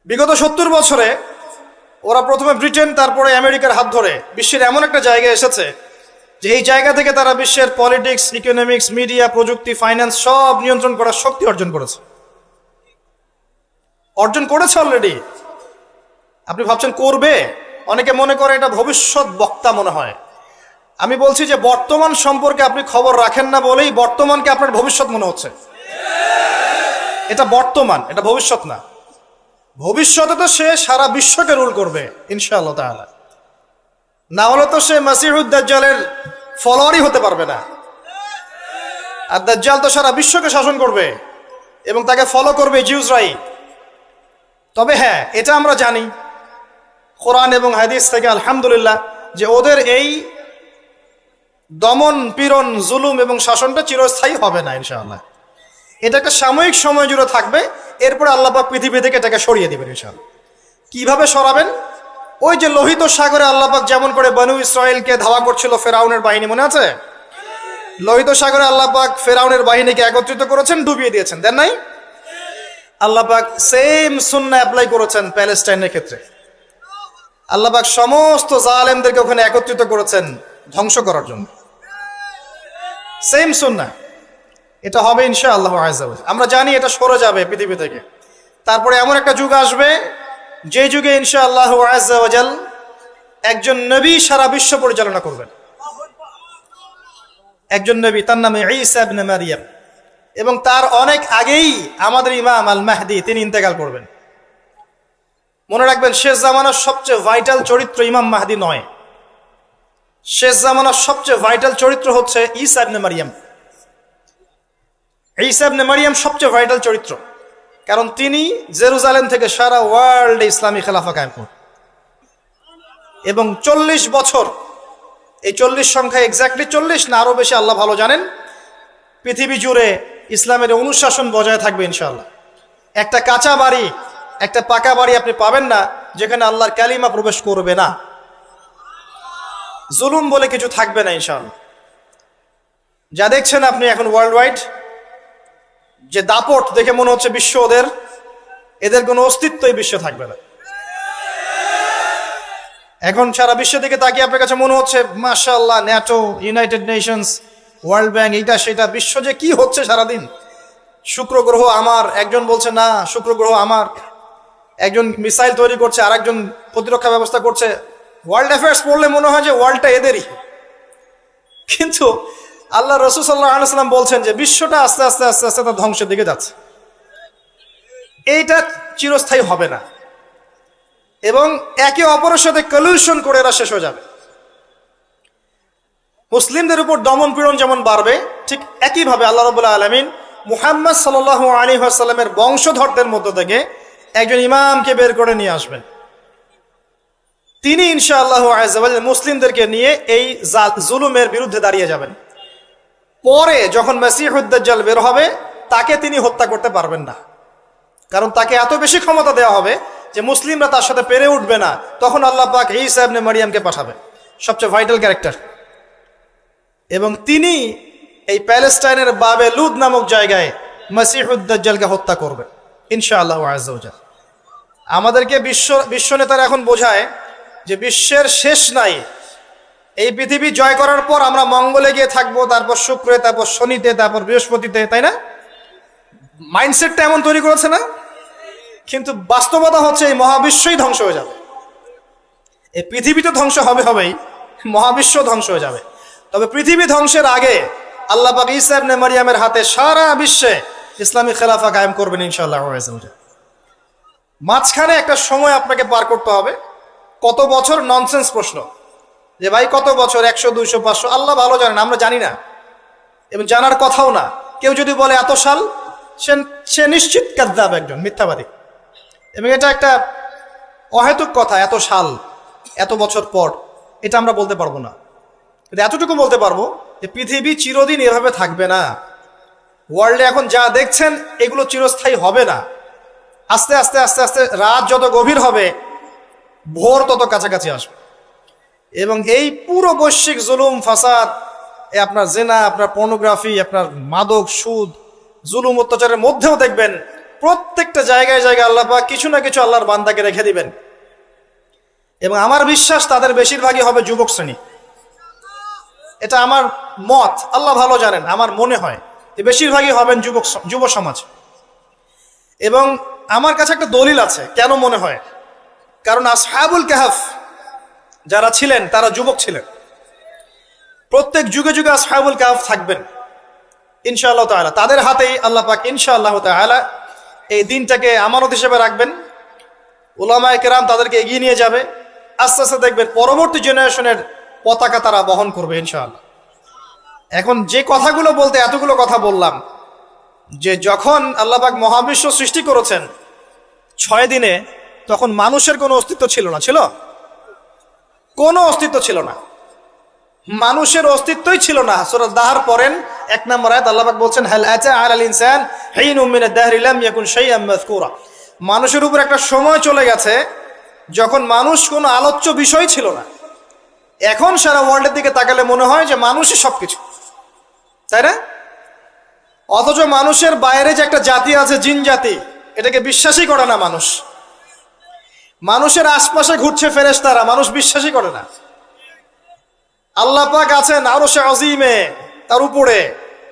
বিগত 70 বছরে ওরা প্রথমে ব্রিটেন, তারপরে আমেরিকার হাত ধরে বিশ্বের এমন একটা জায়গায় এসেছে যে এই জায়গা থেকে তারা বিশ্বের পলিটিক্স, ইকোনমিক্স, মিডিয়া, প্রযুক্তি, ফাইন্যান্স সব নিয়ন্ত্রণ করার শক্তি অর্জন করেছে অলরেডি। আপনি ভাবছেন করবে? অনেকে মনে করে এটা ভবিষ্যৎ বক্তা মনে হয়। আমি বলছি যে বর্তমান সম্পর্কে আপনি খবর রাখেন না বলেই বর্তমানকে আপনার ভবিষ্যৎ মনে হচ্ছে। এটা বর্তমান, এটা ভবিষ্যৎ না। ভবিষ্যতে তো সে সারা বিশ্বকে রুল করবে ইনশাআল্লাহ তাআলা। না হলে তো সে মাসিহুদ দাজ্জালের ফলোয়ারই হতে পারবে না। আর দাজ্জাল তো সারা বিশ্বকে শাসন করবে এবং তাকে ফলো করবে জিউসরাই। তবে হ্যাঁ, এটা আমরা জানি কোরআন এবং হাদিস থেকে আলহামদুলিল্লাহ যে ওদের এই দমন, পীড়ন, জুলুম এবং শাসনটা চিরস্থায়ী হবে না ইনশাআল্লাহ। এটা একটা সাময়িক সময় জুড়ে থাকবে, এরপরে আল্লাহ পাক পৃথিবী থেকে এটাকে সরিয়ে দিবেন ইনশাআল্লাহ। কিভাবে সরাবেন? ওই যে লোহিত সাগরে আল্লাহ পাক যেমন করে বনু ইসরায়েলকে ধাওয়া করছিল ফেরাউনের বাহিনী, মনে আছে? লোহিত সাগরে আল্লাহ পাক ফেরাউনের বাহিনীকে একত্রিত করেছেন, ডুবিয়ে দিয়েছেন, দেন নাই? আল্লাহ পাক সেম সুন্নাহ অ্যাপ্লাই করেছেন প্যালেস্টাইনের ক্ষেত্রে। আল্লাহ পাক সমস্ত জালেমদেরকে ওখানে একত্রিত করেছেন ধ্বংস করার জন্য। সেম সুন্নাহ, এটা হবে ইনশাআল্লাহ আযজা ওয়া জাল। আমরা জানি এটা সরে যাবে পৃথিবী থেকে। তারপরে এমন একটা যুগ আসবে যে যুগে ইনশাআল্লাহ আযজা ওয়া জাল একজন নবী সারা বিশ্ব পরিচালনা করবেন। একজন নবী, তার নাম ঈসা ইবনে মারইয়াম। এবং তার অনেক আগেই আমাদের ইমাম আল মাহদি তিনি ইন্তেকাল করবেন। মনে রাখবেন, শেষ জামানার সবচেয়ে ভাইটাল চরিত্র ইমাম মাহদি নয়। শেষ জামানার সবচেয়ে ভাইটাল চরিত্র হচ্ছে ঈসা ইবনে মারইয়াম। ঈসা ইবনে মারইয়াম সবচেয়ে ভাইটাল চরিত্র, কারণ তিনি জেরুজালেম থেকে সারা ওয়ার্ল্ডে ইসলামী খেলাফা কায়েম করেন। এবং 40 বছর, এই 40 সংখ্যা এক্স্যাক্টলি 40 না আরো বেশি আল্লাহ ভালো জানেন, পৃথিবী জুড়ে ইসলামের অনুশাসন বজায় থাকবে ইনশাআল্লাহ। একটা কাঁচা বাড়ি, একটা পাকা বাড়ি আপনি পাবেন না যেখানে আল্লাহর কালিমা প্রবেশ করবে না, জুলুম বলে কিছু থাকবে না ইনশাআল্লাহ। যা দেখছেন আপনি এখন ওয়ার্ল্ড ওয়াইড যে দাপট, দেখে মনে হচ্ছে বিশ্ব এদের কোনো অস্তিত্বই বিশ্বে থাকবে না। এখন সারা বিশ্ব থেকে তাকিয়ে আপনার কাছে মনে হচ্ছে মাশাআল্লাহ, NATO, United Nations, world bank, এইটা সেটা, বিশ্ব যে কি হচ্ছে সারাদিন। শুক্র গ্রহ আমার, একজন বলছে না শুক্র গ্রহ আমার, একজন মিসাইল তৈরি করছে, আর একজন প্রতিরক্ষা ব্যবস্থা করছে। ওয়ার্ল্ড অ্যাফেয়ার্স পড়লে মনে হয় যে ওয়ার্ল্ডটা এদেরই। কিন্তু আল্লাহ রাসূল সাল্লাল্লাহু আলাইহি ওয়াসাল্লাম বলছেন যে বিশ্বটা আস্তে আস্তে আস্তে আস্তে তার ধ্বংসের দিকে যাচ্ছে। এইটা চিরস্থায়ী হবে না এবং একে অপরের সাথে কলিউশন করে এরা শেষ হয়ে যাবে। মুসলিমদের উপর দমন পীড়ন যেমন বাড়বে, ঠিক একইভাবে আল্লাহ রাব্বুল আলামিন মুহাম্মদ সাল্লাল্লাহু আলাইহি ওয়াসাল্লামের বংশধরদের মধ্য থেকে একজন ইমামকে বের করে নিয়ে আসবেন। তিনি ইনশাআল্লাহ আযজা ওয়া জাল মুসলিমদেরকে নিয়ে এই জুলুমের বিরুদ্ধে দাঁড়িয়ে যাবেন। পরে যখন মাসিহুদ দাজ্জাল বের হবে, তাকে তিনি হত্যা করতে পারবেন না, কারণ তাকে এত বেশি ক্ষমতা দেওয়া হবে যে মুসলিমরা তার সাথে পেরে উঠবে না, তখন আল্লাহ পাক ঈসা ইবনে মারিয়ামকে পাঠাবে, সবচেয়ে ভাইটাল ক্যারেক্টার। এবং তিনি এই প্যালেস্টাইনের বাবে লুদ নামক জায়গায় মসিহুদ দাজ্জালকে হত্যা করবে ইনশাআল্লাহ আযজা ওয়া জাল। আমাদেরকে বিশ্ব নেতারা এখন বোঝায় যে বিশ্বের শেষ নাই, এই পৃথিবী জয় করার পর আমরা মঙ্গলে গিয়ে থাকবো, তারপর শুক্রে, তারপর শনিতে, তারপর বৃহস্পতিতে, তাই না? মাইন্ডসেটটা এমন তৈরি করেছে না? কিন্তু বাস্তবতা হচ্ছে এই মহাবিশ্বই ধ্বংস হয়ে যাবে। এই পৃথিবী তো ধ্বংস হবেই, মহাবিশ্ব ধ্বংস হয়ে যাবে। তবে পৃথিবী ধ্বংসের আগে আল্লাহ পাক ঈসা ইবনে মারিয়ামের হাতে সারা বিশ্বে ইসলামী খেলাফা কায়েম করবেন ইনশাআল্লাহ। মাঝখানে একটা সময় আপনাকে পার করতে হবে। কত বছর? ননসেন্স প্রশ্ন, যে ভাই কত বছর, 100, 200, 500, আল্লাহ ভালো জানেন, আমরা জানি না এবং জানার কথাও না। কেউ যদি বলে এত সাল, সে নিশ্চিত কাযযাব, একজন মিথ্যাবাদী। এবং এটা একটা অহেতুক কথা, এত সাল, এত বছর পর, এটা আমরা বলতে পারবো না। কিন্তু এতটুকু বলতে পারবো যে পৃথিবী চিরদিন এভাবে থাকবে না। ওয়ার্ল্ডে এখন যা দেখছেন এগুলো চিরস্থায়ী হবে না। আস্তে আস্তে আস্তে আস্তে রাত যত গভীর হবে, ভোর তত কাছাকাছি আসবে। এবং এই পুরো বৈশ্বিক জুলুম, ফাসাদ, আপনার জেনা, আপনার পর্নোগ্রাফি, আপনার মাদক, সুদ, জুলুম, অত্যাচারের মধ্যেও দেখবেন প্রত্যেকটা জায়গায় জায়গায় আল্লাহ পাক কিছু না কিছু আল্লাহর বান্দাকে রেখে দিবেন। এবং আমার বিশ্বাস তাদের বেশিরভাগই হবে যুবক শ্রেণী। এটা আমার মত, আল্লাহ ভালো জানেন, আমার মনে হয় যে বেশিরভাগই হবেন যুব সমাজ। এবং আমার কাছে একটা দলিল আছে কেন মনে হয়। কারণ আসহাবুল কাহফ যারা ছিলেন তারা যুবক ছিলেন। প্রত্যেক যুগে যুগে আসহাবুল কাহফ থাকবেন ইনশাআল্লাহ তাআলা। তাদের হাতেই আল্লাহ পাক ইনশাআল্লাহ তাআলা এই দিনটাকে আমানত হিসেবে রাখবেন। উলামায়ে কেরাম তাদেরকে এগিয়ে নিয়ে যাবে। আস্তে আস্তে দেখবেন পরবর্তী জেনারেশনের পতাকা তারা বহন করবে ইনশাআল্লাহ। এখন যে কথাগুলো বলতে এতগুলো কথা বললাম, যে যখন আল্লাহ পাক মহাবিশ্ব সৃষ্টি করেছেন 6 দিনে, তখন মানুষের কোনো অস্তিত্ব ছিল না। ছিল? কোনো অস্তিত্ব ছিল না, মানুষের অস্তিত্বই ছিল না। সূরা দাহর পড়েন 1 নম্বর আয়াত, আল্লাহ পাক বলছেন হাল আতা আলাল ইনসান হিনুম মিনাদ দাহরি লাম ইয়াকুন শাইআন মাযকুরা। মানুষের উপর একটা সময় চলে গেছে যখন মানুষ কোনো আলোচ্য বিষয় ছিল না। এখন সারা ওয়ার্ল্ডের দিকে তাকালে মনে হয় যে মানুষই সবকিছু, তাই না? অথচ মানুষের বাইরে যে একটা জাতি আছে, জিন জাতি, এটাকে বিশ্বাসই করে না মানুষ। মানুষের আশপাশে ঘুরছে ফেরেশতারা, মানুষ বিশ্বাসই করে না। আল্লাহ পাক আছেন আরশে আজিমে, তার উপরে,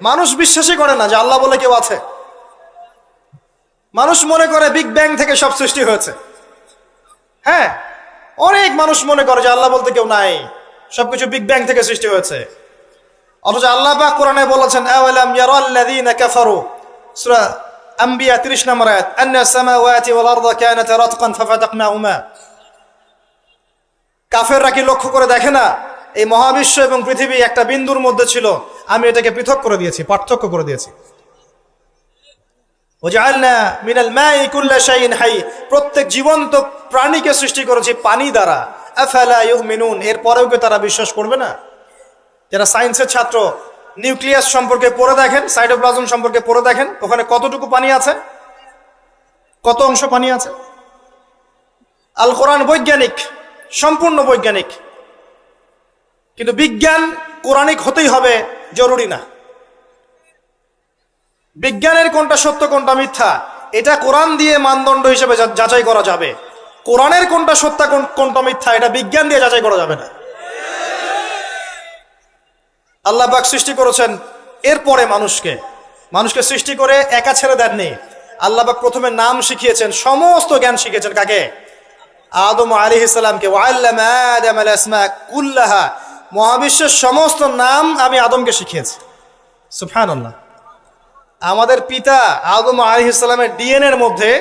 মানুষ বিশ্বাসই করে না যে আল্লাহ বলে কেউ আছে। মানুষ মনে করে বিগ ব্যাং থেকে সব সৃষ্টি হয়েছে। হ্যাঁ, অনেক মানুষ মনে করে যে আল্লাহ বলতে কেউ নাই, সবকিছু বিগ ব্যাং থেকে সৃষ্টি হয়েছে। অথচ আল্লাহ পাক কোরআনে বলেছেন আওয়ালাম ইয়ারাল্লাযীনা কাফারু, সূরা আম্বিয়া 30 নম্বর আয়াত, আন্নাস সামাওয়াতি ওয়াল আরদা কানাতা রাতকান ফাফাতাকনাহুমা। কাফেররা কি লক্ষ্য করে দেখে না এই মহাবিশ্ব এবং পৃথিবী একটা বিন্দুর মধ্যে ছিল, আমি এটাকে পৃথক করে দিয়েছি, পার্থক্য করে দিয়েছি। ওয়াজআলনা মিনাল মাই কুল্লা শাইইন হাই, প্রত্যেক জীবন্ত প্রাণীকে সৃষ্টি করেছি পানি দ্বারা। আফালা ইউমিনুন, এরপরেও কি তারা বিশ্বাস করবে না? যারা সায়েন্সের ছাত্র, নিউক্লিয়াস সম্পর্কে পড়ে দেখেন, সাইটোপ্লাজম সম্পর্কে পড়ে দেখেন, ওখানে কতটুকু পানি আছে, কত অংশ পানি আছে। আল কোরআন বৈজ্ঞানিক, সম্পূর্ণ বৈজ্ঞানিক, কিন্তু বিজ্ঞান কোরআনিক হতেই হবে জরুরি না। বিজ্ঞানের কোনটা সত্য কোনটা মিথ্যা এটা কোরআন দিয়ে মানদণ্ড হিসেবে যাচাই করা যাবে। কোরআনের কোনটা সত্য কোনটা মিথ্যা এটা বিজ্ঞান দিয়ে যাচাই করা যাবে না। আল্লাহ পাক সৃষ্টি করেছেন, এরপরে মানুষকে সৃষ্টি করে একা ছেড়ে দেননি। আল্লাহ পাক প্রথমে নাম শিখিয়েছেন, সমস্ত জ্ঞান শিখিয়েছেন কাকে? আদম আলাইহিস সালামকে। ওয়াল্লামা আদামাল আসমা কুল্লাহা, মহাবিশ্বের সমস্ত নাম আমি আদমকে শিখিয়েছি। সুবহানাল্লাহ। আমাদের পিতা আদম আলাইহিস সালামের ডিএনএর মধ্যে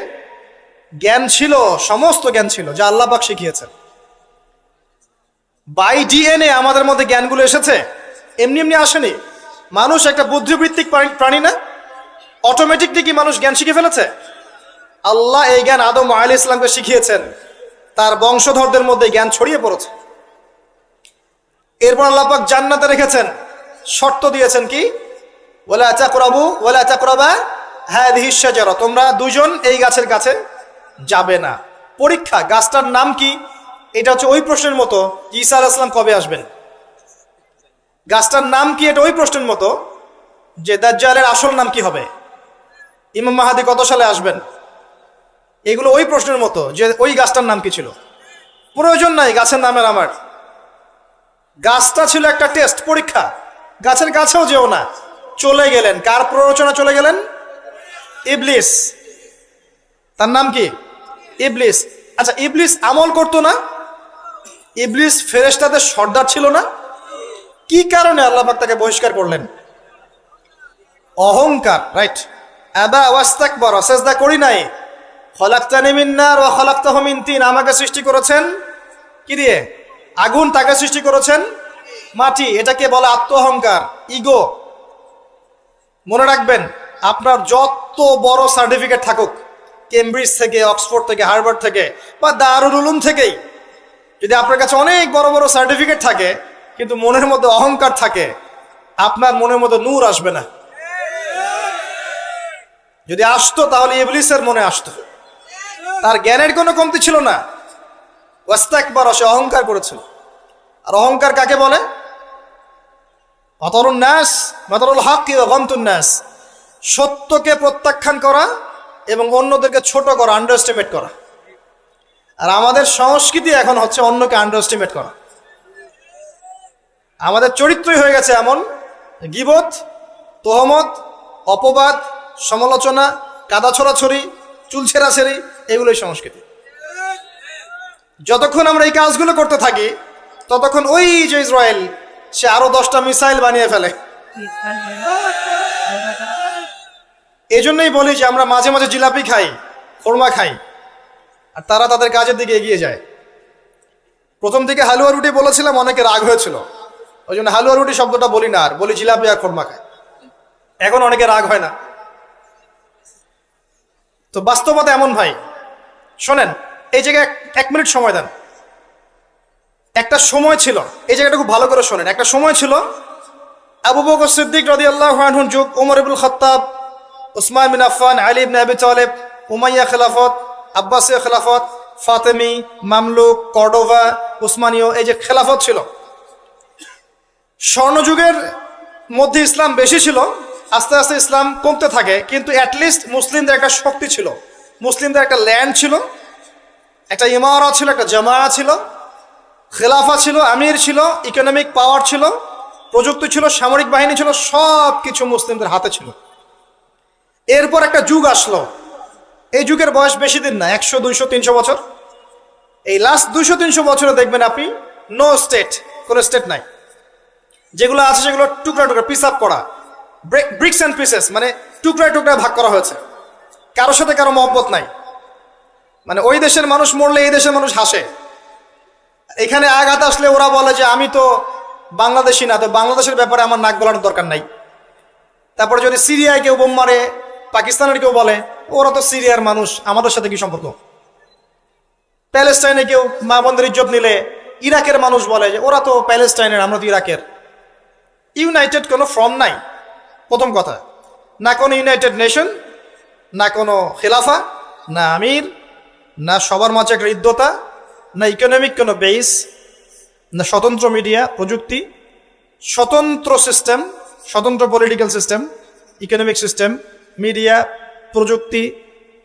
জ্ঞান ছিল, সমস্ত জ্ঞান ছিল যা আল্লাহ পাক শিখিয়েছেন। বাই ডিএনএ আমাদের মধ্যে জ্ঞানগুলো এসেছে, এমনি এমনি আসেনি। মানুষ একটা বুদ্ধিবৃত্তিক প্রাণী না? অটোমেটিকলি কি মানুষ জ্ঞান শিখে ফেলেছে? আল্লাহ এই জ্ঞান আদম আলাইহিস সালামকে শিখিয়েছেন, তার বংশধরদের মধ্যে জ্ঞান ছড়িয়ে পড়েছে। এরপর আল্লাহ পাক জান্নাতে রেখেছেন, শর্ত দিয়েছেন কি? ওয়ালা তাকরাবু ওয়ালা তাকরাবা হাযিহিশ শাজারা, তোমরা দুজন এই গাছের কাছে যাবে না। পরীক্ষা। গাছটার নাম কি? এটা হচ্ছে ওই প্রশ্নের মতো ঈসা আলাইহিস সালাম কবে আসবেন। গাছটার নাম কি? এটা ওই প্রশ্নের মতো যে দাজ্জালের আসল নাম কি হবে, ইমাম মাহাদি কত সালে আসবেন। এগুলো ওই প্রশ্নের মতো যে ওই গাছটার নাম কি ছিল। প্রয়োজন নাই গাছের নামের আমার। গাছটা ছিল একটা টেস্ট, পরীক্ষা। গাছের কাছেও যেও না। চলে গেলেন, কার প্ররোচনা চলে গেলেন? ইবলিস। তার নাম কি? ইবলিস। আচ্ছা, ইবলিস আমল করতো না? ইবলিস ফেরেশতাদের সর্দার ছিল না? কি কারণে আল্লাহ পাক তাকে বহিষ্কার করলেন? অহংকার, রাইট। আবা ওয়াস্তাকবারা, সিজদা করি নাই। খলাকতানি মিন নার ওয়া খলাকতাহু মিন তিন, আমাকে সৃষ্টি করেছেন কি দিয়ে? আগুন। তাকে সৃষ্টি করেছেন মাটি। এটাকে বলে আত্ম অহংকার, ইগো। মনে রাখবেন, আপনার যত বড় সার্টিফিকেট থাকুক, কেমব্রিজ থেকে, অক্সফোর্ড থেকে, হার্ভার্ড থেকে বা দারুল উলুম থেকেই, যদি আপনার কাছে অনেক বড় বড় সার্টিফিকেট থাকে কিন্তু মনের মধ্যে অহংকার থাকে, আপনার মনের মধ্যে নূর আসবে না। যদি আসতো তাহলে ইবলিসের মনে আসতো। তার জ্ঞানের কোনো কমতি ছিল না। ওয়াস্তাকবারা, সে অহংকার করেছিল। আর অহংকার কাকে বলে? মাতারুন নাস মাতারুল হক ওয়া গামতুন নাস, সত্যকে প্রত্যাখ্যান করা এবং অন্যদেরকে ছোট করা, আন্ডার এস্টিমেট করা। আর আমাদের সংস্কৃতি এখন হচ্ছে অন্যকে আন্ডার এস্টিমেট করা। আমাদের চরিত্রই হয়ে গেছে এমন, গীবত, তোহমত, অপবাদ, সমালোচনা, কাদা ছড়াছড়ি, চুল ছেঁড়াছেড়ি, এগুলোই সংস্কৃতি। যতক্ষণ আমরা এই কাজগুলো করতে থাকি ততক্ষণ ওই যে ইসরায়েল, সে আরো 10টা মিসাইল বানিয়ে ফেলে। এই জন্যই বলি যে আমরা মাঝে মাঝে জিলাপি খাই, খোরমা খাই, আর তারা তাদের কাজের দিকে এগিয়ে যায়। প্রথম দিকে হালুয়া রুটি বলেছিলাম, অনেকে রাগ হয়েছিল, ওই জন্য হালুয়া রুটি শব্দটা বলি না, আর বলি জিলাপি আর খোরমা খাই। এখন অনেকে রাগ হয় না। তো বাস্তবতা এমন ভাই, শোনেন, এই জায়গায় 1 মিনিট সময় দেন। একটা সময় ছিল, এই জায়গাটা খুব ভালো করে শোনেন। একটা সময় ছিল, আবু বকর সিদ্দিক রাদিয়াল্লাহু আনহুর যুগ, ওমর ইবনুল খাত্তাব, উসমান বিন আফফান, আলী ইবনে আবি তালেব, উমাইয়া খেলাফত, আব্বাসীয় খেলাফত, ফাতেমি, মামলুক, কর্ডোভা, উসমানীয়, এই যে খেলাফত ছিল। স্বর্ণযুগের মধ্যে ইসলাম বেশি ছিল, আস্তে আস্তে ইসলাম কমতে থাকে, কিন্তু অ্যাটলিস্ট মুসলিমদের একটা শক্তি ছিল, মুসলিমদের একটা ল্যান্ড ছিল, একটা ইমারত ছিল, একটা জামাআত ছিল, খেলাফা ছিল, আমির ছিল, ইকোনমিক পাওয়ার ছিল, প্রযুক্তি ছিল, সামরিক বাহিনী ছিল, সব কিছু মুসলিমদের হাতে ছিল। এরপর একটা যুগ আসলো, এই যুগের বয়স বেশি দিন না, 100, 200, 300 বছর। এই লাস্ট 200-300 বছরে দেখবেন আপনি নো স্টেট, কোনো স্টেট নাই। যেগুলো আছে সেগুলো টুকরা টুকরা, পিস আপ করা, ব্রিক্স অ্যান্ড পিসেস, মানে টুকরায় টুকরায় ভাগ করা হয়েছে। কারোর সাথে কারো মহব্বত নাই। মানে ওই দেশের মানুষ মরলে এই দেশের মানুষ হাসে। এখানে আঘাত আসলে ওরা বলে যে আমি তো বাংলাদেশি না, তো বাংলাদেশের ব্যাপারে আমার নাক গলানোর দরকার নাই। তারপরে যদি সিরিয়ায় কেউ বোম মারে, পাকিস্তানের কেউ বলে ওরা তো সিরিয়ার মানুষ, আমাদের সাথে কি সম্পর্ক। প্যালেস্টাইনে কেউ মা বোনদের ইজ্জত নিলে ইরাকের মানুষ বলে যে ওরা তো প্যালেস্টাইনের, আমরা তো ইরাকের। ইউনাইটেড কোনো ফর্ম নাই, প্রথম কথা। না কোনো ইউনাইটেড নেশন, না কোনো খেলাফা, না আমির, না সবার মাঝে একটা ইদ্যতা, না ইকোনমিক কোনো বেস, না স্বতন্ত্র মিডিয়া প্রযুক্তি, স্বতন্ত্র সিস্টেম, স্বতন্ত্র political system, economic system, media, প্রযুক্তি,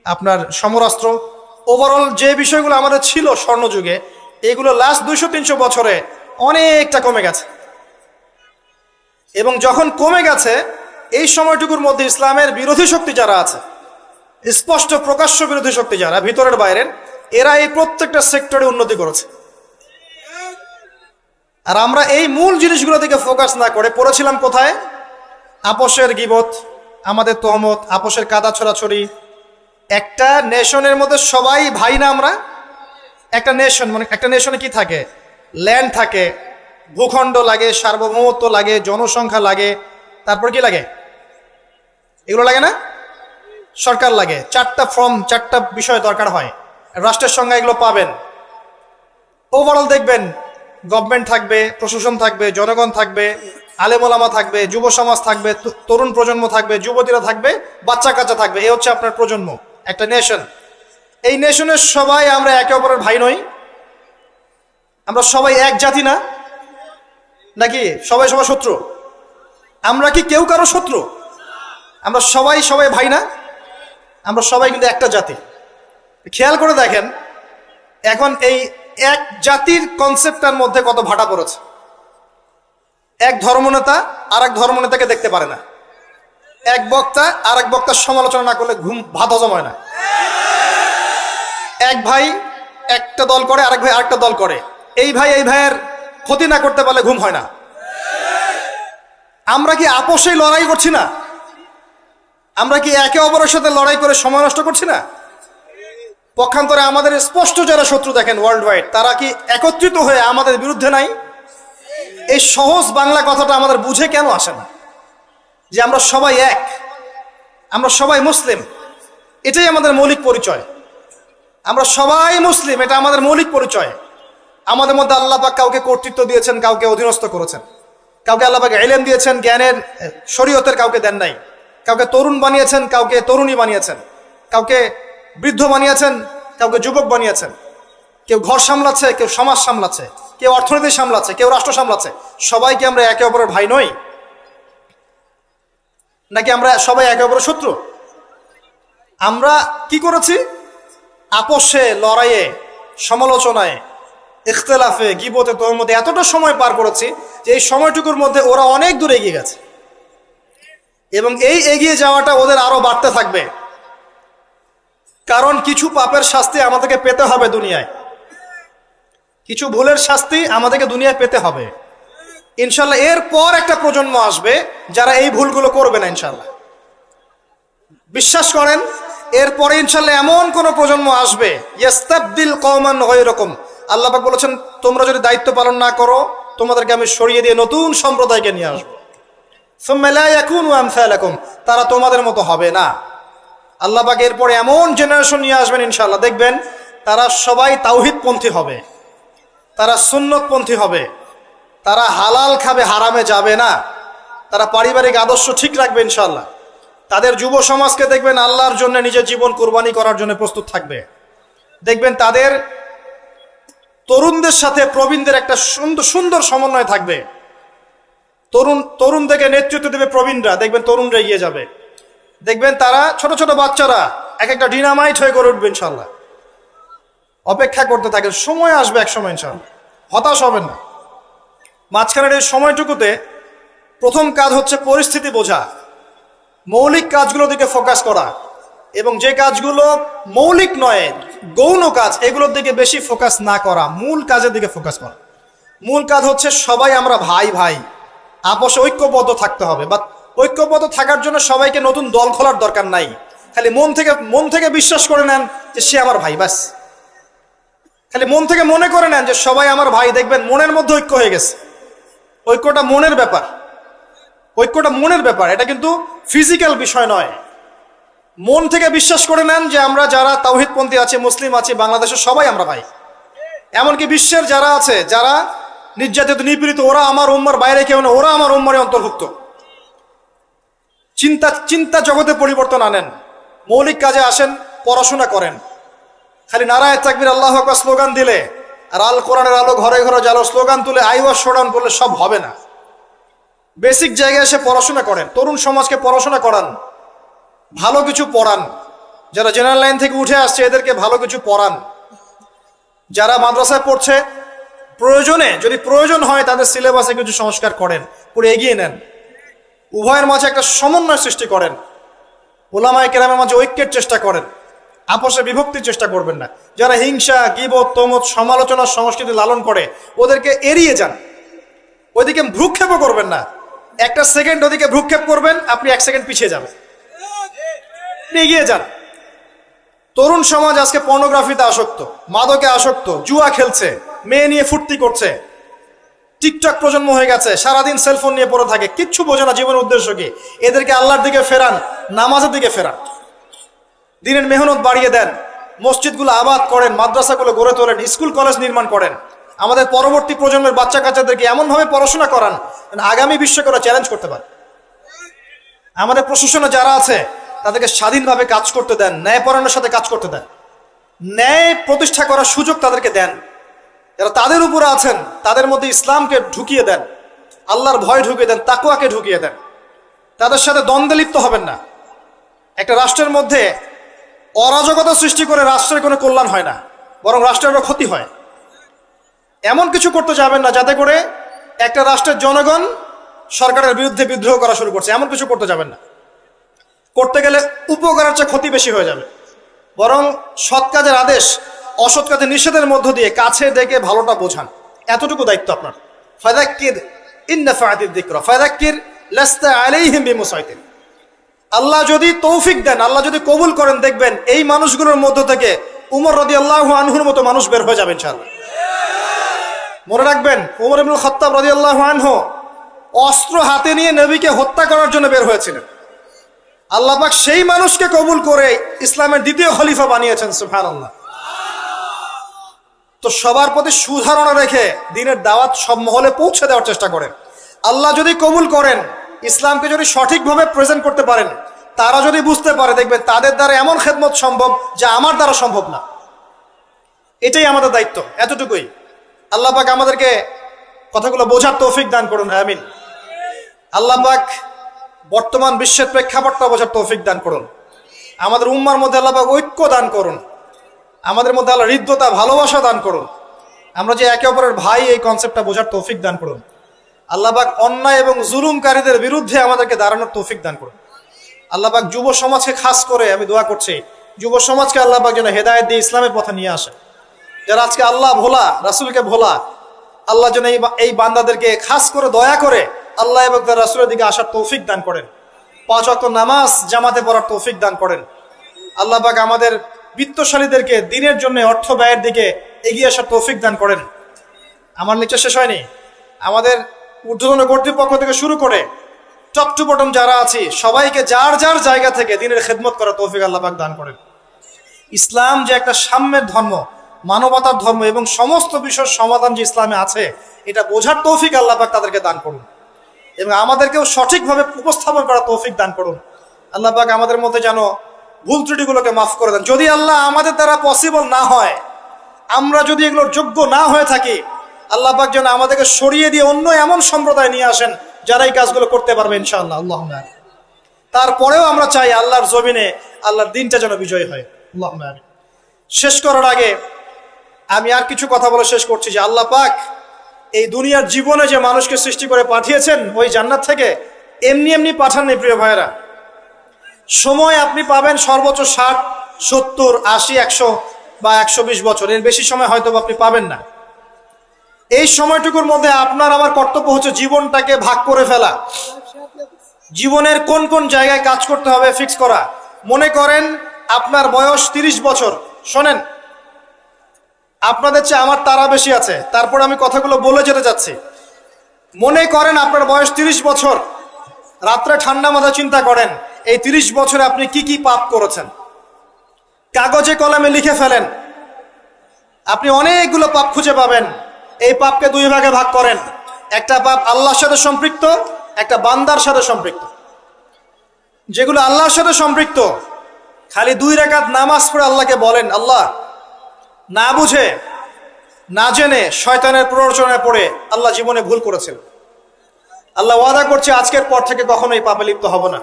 আপনার সমরাস্ত্র, ওভারঅল যে বিষয়গুলো আমাদের ছিল স্বর্ণযুগে, এগুলো লাস্ট 200-300 বছরে অনেকটা কমে গেছে। এবং যখন কমে গেছে, এই সময়টুকুর মধ্যে ইসলামের বিরোধী শক্তি যারা আছে, স্পষ্ট প্রকাশ্য বিরোধী শক্তি যারা ভিতরের বাইরের, এরা এই প্রত্যেকটা সেক্টরে উন্নতি করেছে। আর আমরা এই মূল জিনিসগুলো দিকে ফোকাস না করে পড়েছিলাম কোথায়? আপোষের গীবত, আমাদের তহমত, আপোষের কাদা ছড়াছড়ি। একটা নেশনের মধ্যে সবাই ভাই না আমরা? একটা নেশন, মানে একটা নেশনে কি থাকে? ল্যান্ড থাকে, ভূখণ্ড লাগে, সার্বভৌমত্ব লাগে, জনসংখ্যা লাগে, তারপর কি লাগে? এগুলো লাগে না? সরকার লাগে। 4টা বিষয় দরকার হয়। রাষ্ট্রের সঙ্গে এগুলো পাবেন। ওভারঅল দেখবেন গভর্নমেন্ট থাকবে, প্রশাসন থাকবে, জনগণ থাকবে, আলেমোলামা থাকবে, যুব সমাজ থাকবে, তরুণ প্রজন্ম থাকবে, যুবতীরা থাকবে, বাচ্চা কাচ্চা থাকবে। এই হচ্ছে আপনার প্রজন্ম, একটা নেশন। এই নেশনের সবাই আমরা একে অপরের ভাই নই? আমরা সবাই এক জাতি না? নাকি সবাই সবাই শত্রু? আমরা কি কেউ কারো শত্রু? আমরা সবাই সবাই ভাই না? আমরা সবাই কিন্তু একটা জাতি। খেয়াল করে দেখেন এখন এই এক জাতির কনসেপ্টটার মধ্যে কত ভাটা পড়েছে। এক ধর্মনেতা আর এক ধর্মনেতাকে দেখতে পারে না, এক বক্তা আর এক বক্তার সমালোচনা না করলে ভাত হজম হয় না, এক ভাই একটা দল করে আরেক ভাই আরেকটা দল করে, এই ভাই এই ভাইয়ের ক্ষতি না করতে পারলে ঘুম হয় না। আমরা কি আপোষেই লড়াই করছি না? আমরা কি একে অপরের সাথে লড়াই করে সময় নষ্ট করছি না? পক্ষান্তরে আমাদের স্পষ্ট যারা শত্রু দেখেন ওয়ার্ল্ড ওয়াইড, তারা কি একত্রিত হয়ে আমাদের বিরুদ্ধে নাই? এই সহজ বাংলা কথাটা আমাদের বুঝে কেন আসে না যে আমরা সবাই এক, আমরা সবাই মুসলিম, এটাই আমাদের মৌলিক পরিচয়। আমরা সবাই মুসলিম, এটা আমাদের মৌলিক পরিচয়। আমাদের মধ্যে আল্লাহ পাক কাউকে কর্তৃত্ব দিয়েছেন, কাউকে অধীনস্থ করেছেন, কাউকে আল্লাহ পাক ইলম দিয়েছেন, জ্ঞানের শরীয়তের কাউকে দেন নাই, কাউকে তরুণ বানিয়েছেন, কাউকে তরুণী বানিয়েছেন, কাউকে বৃদ্ধ বানিয়েছেন, কাউকে যুবক বানিয়েছেন। কেউ ঘর সামলাচ্ছে, কেউ সমাজ সামলাচ্ছে, কেউ অর্থনীতি সামলাচ্ছে, কেউ রাষ্ট্র সামলাচ্ছে। সবাই কি আমরা একে অপরের ভাই নই? নাকি আমরা সবাই একে অপরের শত্রু? আমরা কি করেছি? আপোষে, লড়াইয়ে, সমালোচনায়, ইখতিলাফে, গীবতে, তহমতে এতটা সময় পার করেছি যে এই সময়টুকুর মধ্যে ওরা অনেক দূর এগিয়ে গেছে এবং এই এগিয়ে যাওয়াটা ওদের আরো বাড়তে থাকবে। কারণ কিছু পাপের শাস্তি আমাদেরকে পেতে হবে দুনিয়ায়, কিছু ভুলের শাস্তি আমাদেরকে দুনিয়ায় পেতে হবে ইনশাল্লাহ। এরপর একটা প্রজন্ম আসবে যারা এই ভুলগুলো করবে না ইনশাল্লাহ। বিশ্বাস করেন, এরপরে ইনশাল্লাহ এমন কোন প্রজন্ম আসবে ইস্তাবদিল কওমান গায়রাকুম। আল্লাহ পাক বলেছেন তোমরা যদি দায়িত্ব পালন না করো তোমাদেরকে আমি সরিয়ে দিয়ে নতুন সম্প্রদায়কে নিয়ে আসবো। সুম্মা লা ইয়াকুনু আমসালাকুম, তারা তোমাদের মতো হবে না। আল্লাহ পাক এরপরে এমন জেনারেশন নিয়ে আসবেন ইনশাআল্লাহ, দেখবেন তারা সবাই তাওহীদপন্থী হবে, তারা সুন্নতপন্থী হবে, তারা হালাল খাবে, হারামে যাবে না, তারা পারিবারিক আদর্শ ঠিক রাখবে ইনশাআল্লাহ। তাদের যুব সমাজকে দেখবেন আল্লাহর জন্য নিজের জীবন কোরবানি করার জন্য প্রস্তুত থাকবে। দেখবেন তাদের তরুণদের সাথে প্রবীণদের একটা সুন্দর সমন্বয় থাকবে। তরুণ থেকে নেতৃত্ব দেবে প্রবীণরা, দেখবেন তরুণরা এগিয়ে যাবে। দেখবেন তারা ছোট ছোট বাচ্চারা এক একটা ডিনামাইট হয়ে গড়ে উঠবে ইনশাল্লাহ। অপেক্ষা করতে থাকেন, সময় আসবে এক সময় ইনশাল্লাহ, হতাশ হবেন না। মাঝখানের এই সময়টুকুতে প্রথম কাজ হচ্ছে পরিস্থিতি বোঝা, মৌলিক কাজগুলোর দিকে ফোকাস করা, এবং যে কাজগুলো মৌলিক নয় গৌণ কাজ এগুলোর দিকে বেশি ফোকাস না করা, মূল কাজের দিকে ফোকাস করা। মূল কাজ হচ্ছে সবাই আমরা ভাই ভাই, আপোষে ঐক্যবদ্ধ থাকতে হবে। বা ঐক্যবদ্ধ থাকার জন্য সবাইকে নতুন দল খোলার দরকার নাই, খালি মন থেকে বিশ্বাস করে নেন যে সে আমার ভাই, ব্যাস। খালি মন থেকে মনে করে নেন যে সবাই আমার ভাই, দেখবেন মনের মধ্যে ঐক্য হয়ে গেছে। ঐক্যটা মনের ব্যাপার, ঐক্যটা মনের ব্যাপার, এটা কিন্তু ফিজিক্যাল বিষয় নয়। মন থেকে বিশ্বাস করে নেন যে আমরা যারা তাওহীদপন্থী আছি, মুসলিম আছি বাংলাদেশের, সবাই আমরা ভাই। এমনকি বিশ্বের যারা আছে, যারা নির্যাতিত নিপীড়িত, ওরা আমার উম্মার বাইরে কেউ না, ওরা আমার উম্মারে অন্তর্ভুক্ত। চিন্তা জগতে পরিবর্তন আনেন, মৌলিক কাজে আসেন, পড়াশোনা করেন। খালি নারায়ে তাকবীর আল্লাহু আকবার স্লোগান দিলে আর আল কোরআনের আলো ঘরে ঘরে জালো স্লোগান তুলে আইওয়াজ শোডাউন করলে সব হবে না। বেসিক জায়গায় এসে পড়াশোনা করেন, তরুণ সমাজকে পড়াশোনা করান, ভালো কিছু পড়ান। যারা জেনারেল লাইন থেকে উঠে আসছে এদেরকে ভালো কিছু পড়ান। যারা মাদ্রাসায় পড়ছে প্রয়োজনে, যদি প্রয়োজন হয় তাদের সিলেবাসে কিছু সংস্কার করেন, পুরো এগিয়ে নেন। উভয়ের মাঝে একটা সমন্বয় সৃষ্টি করেন, উলামায়ে কেরামের মাঝে ঐক্যের চেষ্টা করেন, আপোষে বিভক্তির চেষ্টা করবেন না। যারা হিংসা, গীবত, তমত, সমালোচনার সংস্কৃতি লালন করে ওদেরকে এড়িয়ে যান, ওইদিকে ভ্রুক্ষেপও করবেন না। একটা সেকেন্ড ওদিকে ভ্রুক্ষেপ করবেন, আপনি এক সেকেন্ড পিছিয়ে যাবেন, এগিয়ে যান। তরুণ সমাজ আজকে পর্নোগ্রাফিতে আসক্ত, মাদকে আসক্ত, জুয়া খেলছে, মেয়ে নিয়ে ফুর্তি করছে, টিকটক প্রজন্ম হয়ে গেছে, সারাদিন সেলফোন নিয়ে পড়ে থাকে, কিচ্ছু বোঝে না জীবনের উদ্দেশ্য কি। এদেরকে আল্লাহর দিকে ফেরান, নামাজের দিকে ফেরান, দিনের মেহনত বাড়িয়ে দেন, মসজিদগুলো আবাদ করেন, মাদ্রাসাগুলো গড়ে তোলেন, স্কুল কলেজ নির্মাণ করেন। আমাদের পরবর্তী প্রজন্মের বাচ্চা কাচ্চাদেরকে এমনভাবে পড়াশোনা করান আগামী বিশ্বকে ওরা চ্যালেঞ্জ করতে পারে। আমাদের প্রশাসনে যারা আছে তাদেরকে স্বাধীনভাবে কাজ করতে দেন, ন্যায়পরায়ণের সাথে কাজ করতে দেন। ন্যায় প্রতিষ্ঠা করার সুযোগ তাদেরকে দেন। যারা তাদের উপরে আছেন তাদের মধ্যে ইসলামকে ঢুকিয়ে দেন, আল্লাহর ভয় ঢুকিয়ে দেন, তাকওয়াকে ঢুকিয়ে দেন। তাদের সাথে দ্বন্দ্বে লিপ্ত হবেন না। একটা রাষ্ট্রের মধ্যে অরাজকতা সৃষ্টি করে রাষ্ট্রের কোনো কল্যাণ হয় না, বরং রাষ্ট্রের ক্ষতি হয়। এমন কিছু করতে যাবেন না যাতে করে একটা রাষ্ট্রের জনগণ সরকারের বিরুদ্ধে বিদ্রোহ করা শুরু করছে, এমন কিছু করতে যাবেন না। করতে গেলে উপকারের চেয়ে ক্ষতি বেশি হয়ে যাবে। বরং সৎ কাজের আদেশ, অসৎ কাজের নিষেধের মধ্য দিয়ে কাছে ডেকে ভালোটা বোঝান, এতটুকু দায়িত্ব আপনার। ফাযাক্কির ইন নাফাআতিদ যিকরা ফাযাক্কির লাস্তা আলাইহিম বিমুসাইতির। আল্লাহ যদি তৌফিক দেন, আল্লাহ যদি কবুল করেন, দেখবেন এই মানুষগুলোর মধ্য থেকে উমর রাদিয়াল্লাহু আনহুর মতো মানুষ বের হয়ে যাবে ইনশাআল্লাহ। মনে রাখবেন, উমর ইবনুল খাত্তাব রাদিয়াল্লাহু আনহু অস্ত্র হাতে নিয়ে নবীকে হত্যা করার জন্য বের হয়েছিলেন। আল্লাহ পাক সেই মানুষকে কবুল করে ইসলামের দ্বিতীয় খলিফা বানিয়েছেন, সুবহানাল্লাহ। তো সবার প্রতি সুধারণা রেখে দিনের দাওয়াত সব মহলে পৌঁছে দেওয়ার চেষ্টা করেন। আল্লাহ যদি কবুল করেন, ইসলামকে যদি সঠিকভাবে প্রেজেন্ট করতে পারেন, তারা যদি বুঝতে পারে, দেখবেন তাদের দ্বারা এমন খেদমত সম্ভব যা আমার দ্বারা সম্ভব না। এটাই আমাদের দায়িত্ব, এতটুকুই। আল্লাহ পাক আমাদেরকে কথাগুলো বোঝার তৌফিক দান করুন, আমিন। আল্লাহ পাক বর্তমান বিশ্বের প্রেক্ষাপটটা বোঝার তৌফিক দান করুন। আমাদের উম্মার মধ্যে আল্লাহ পাক ঐক্য দান করুন। আমাদের মধ্যে আল্লাহ হৃদ্যতা, ভালোবাসা দান করুন। আমরা যে একে অপরের ভাই, এই কনসেপ্টটা বোঝার তৌফিক দান করুন। আল্লাহ পাক অন্যায় এবং জুলুমকারীদের বিরুদ্ধে আমাদেরকে দাঁড়ানোর তৌফিক দান করুন। আল্লাহ পাক যুব সমাজকে খাস করে আমি দোয়া করছি, যুব সমাজকে আল্লাহ পাক যেন হেদায়েত দিয়ে ইসলামের পথে নিয়ে আসে। যারা আজকে আল্লাহ ভোলা, রাসূলকে ভোলা, আল্লাহ যেন এই বান্দাদেরকে খাস করে দয়া করে আল্লাহ এবং তার রাসূলের দিকে আসার তৌফিক দান করেন। 5 ওয়াক্ত নামাজ জামাতে পড়ার তৌফিক দান করেন। আল্লাহ পাক আমাদের বিত্তশালীদেরকে দিনের জন্য অর্থ ব্যয়ের দিকে এগিয়ে আসার তৌফিক দান করেন। আমার লেকচার শেষ হয়নি। আমাদের ঊর্ধ্বতন কর্তৃপক্ষ থেকে শুরু করে টপ টু বটম যারা আছি, সবাইকে যার যার জায়গা থেকে দিনের খেদমত করার তৌফিক আল্লাহ পাক দান করেন। ইসলাম যে একটা সাম্যের ধর্ম, মানবতার ধর্ম এবং সমস্ত বিষয়ের সমাধান যে ইসলামে আছে, এটা বোঝার তৌফিক আল্লাহ পাক তাদেরকে দান করুন এবং আমাদেরকেও সঠিকভাবে উপস্থাপন করার তৌফিক দান করুন। আল্লাহ পাক আমাদের মধ্যে যেন ভুল ত্রুটিগুলোকে মাফ করে দেন। যদি আল্লাহ আমাদের দ্বারা পসিবল না হয়, আমরা যদি এগুলোর যোগ্য না হয়ে থাকি, আল্লাহ পাক যেন আমাদেরকে সরিয়ে দিয়ে অন্য এমন সম্প্রদায় নিয়ে আসেন যারা এই কাজগুলো করতে পারবে ইনশাআল্লাহ। আল্লাহুম্মা আমিন। তারপরেও আমরা চাই আল্লাহর জমিনে আল্লাহর দিনটা যেন বিজয় হয়। আল্লাহুম্মা আমিন। শেষ করার আগে আমি আর কিছু কথা বলে শেষ করছি যে আল্লাহ পাক এই দুনিয়ার জীবনে যে মানুষকে সৃষ্টি করে পাঠিয়েছেন ওই জান্নাত থেকে, এমনি এমনি পাঠাননি প্রিয় ভাইয়েরা। সময় আপনি পাবেন সর্বোচ্চ 60, 70, 80, 100 বা 120 বছর, এর বেশি সময় হয়তো আপনি পাবেন না। এই সময়টুকুর মধ্যে আপনার আমার কর্তব্য হচ্ছে জীবনটাকে ভাগ করে ফেলা, জীবনের কোন কোন জায়গায় কাজ করতে হবে ফিক্স করা। মনে করেন আপনার বয়স 30 বছর, শোনেন আপনাদের চেয়ে আমার তারা বেশি আছে, তারপর আমি কথাগুলো বলে যেতে যাচ্ছি। মনে করেন আপনার বয়স 30 বছর, রাত্রে ঠান্ডা মাথায় চিন্তা করেন এই 30 বছরে আপনি কি কি পাপ করেছেন, কাগজে কলমে লিখে ফেলেন। আপনি অনেকগুলো পাপ খুঁজে পাবেন। এই পাপকে 2 ভাগে ভাগ করেন, একটা পাপ আল্লাহর সাথে সম্পৃক্ত, একটা বান্দার সাথে সম্পৃক্ত। যেগুলো আল্লাহর সাথে সম্পৃক্ত, খালি 2 রাকাত নামাজ পড়ে আল্লাহকে বলেন, আল্লাহ, না বুঝে না জেনে শয়তানের প্ররোচনায় পড়ে আল্লাহ জীবনে ভুল করেছিল, আল্লাহ ওয়াদা করছে আজকের পর থেকে কখনো এই পাপে লিপ্ত হব না।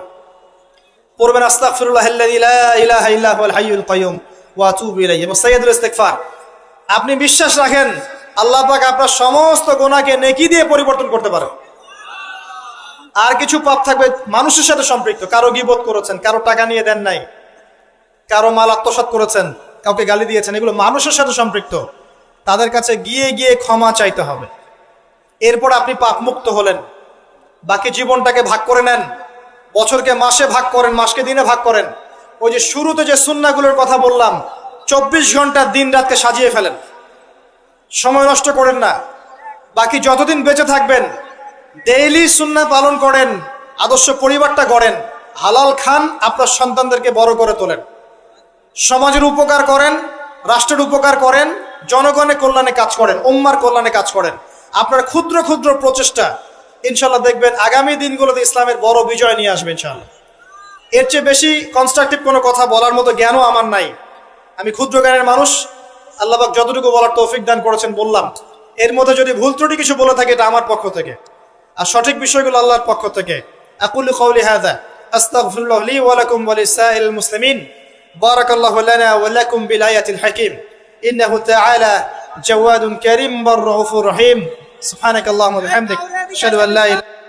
পড়বেন আস্তাগফিরুল্লাহাল্লাযী লা ইলাহা ইল্লা হুয়াল হাইয়ুল কাইয়্যুম ওয়া আতুবু ইলাইহি এবং সাইয়্যিদুল ইস্তিগফার। আপনি বিশ্বাস রাখেন আল্লাহ পাক আপনার সমস্ত গুনাহকে নেকি দিয়ে পরিবর্তন করতে পারেন। আর কিছু পাপ থাকবে মানুষের সাথে সম্পৃক্ত, কারো গীবত করেছেন, কারো টাকা নিয়ে দেন নাই, কারো মাল আত্মসাৎ করেছেন, কাউকে গালি দিয়েছেন, এগুলো মানুষের সাথে সম্পৃক্ত। তাদের কাছে গিয়ে গিয়ে ক্ষমা চাইতে হবে। এরপর আপনি পাপ মুক্ত হলেন। বাকি জীবনটাকে ভাগ করে নেন, বছরকে মাসে ভাগ করেন, মাসকে দিনে ভাগ করেন। ওই যে শুরুতে যে সুন্নাহগুলোর কথা বললাম, 24 ঘন্টা দিন রাতকে সাজিয়ে ফেলেন, সময় নষ্ট করেন না। বাকি যতদিন বেঁচে থাকবেন ডেইলি সুন্নাহ পালন করেন, আদর্শ পরিবারটা গড়েন, হালাল খান, আপনার সন্তানদেরকে বড় করে তোলেন, সমাজের উপকার করেন, রাষ্ট্রের উপকার করেন, জনগণের কল্যাণে কাজ করেন, উম্মার কল্যাণে কাজ করেন। আপনার ক্ষুদ্র ক্ষুদ্র প্রচেষ্টা ইনশাল্লাহ দেখবেন আগামী দিনগুলোতে ইসলামের বড় বিজয় নিয়ে আসবে ইনশাল্লাহ। এর চেয়ে বেশি কনস্ট্রাকটিভ কোনো কথা বলার মতো জ্ঞানও আমার নাই। আমি ক্ষুদ্র জ্ঞানের মানুষ, আল্লাহ পাক যতটুকু বলার তৌফিক দান করেছেন বললাম। এর মধ্যে যদি ভুল ত্রুটি কিছু বলে থাকে এটা আমার পক্ষ থেকে, আর সঠিক বিষয়গুলো আল্লাহর পক্ষ থেকে। আকুলু কওলি হাযা আস্তাগফিরুল্লাহ লি ওয়া লাকুম ওয়া লিসাইরিল মুসলিমিন। বারাকাল্লাহু লানা ওয়া লাকুম বিল আয়াতিল হাকীম। ইন্নাহু তাআলা জাওয়াদুন কারীম বার রাউফুর রহিম। সুবহানাকাল্লাহুম্মা ওয়া বিহামদিক আশহাদু আন লা ইলাহা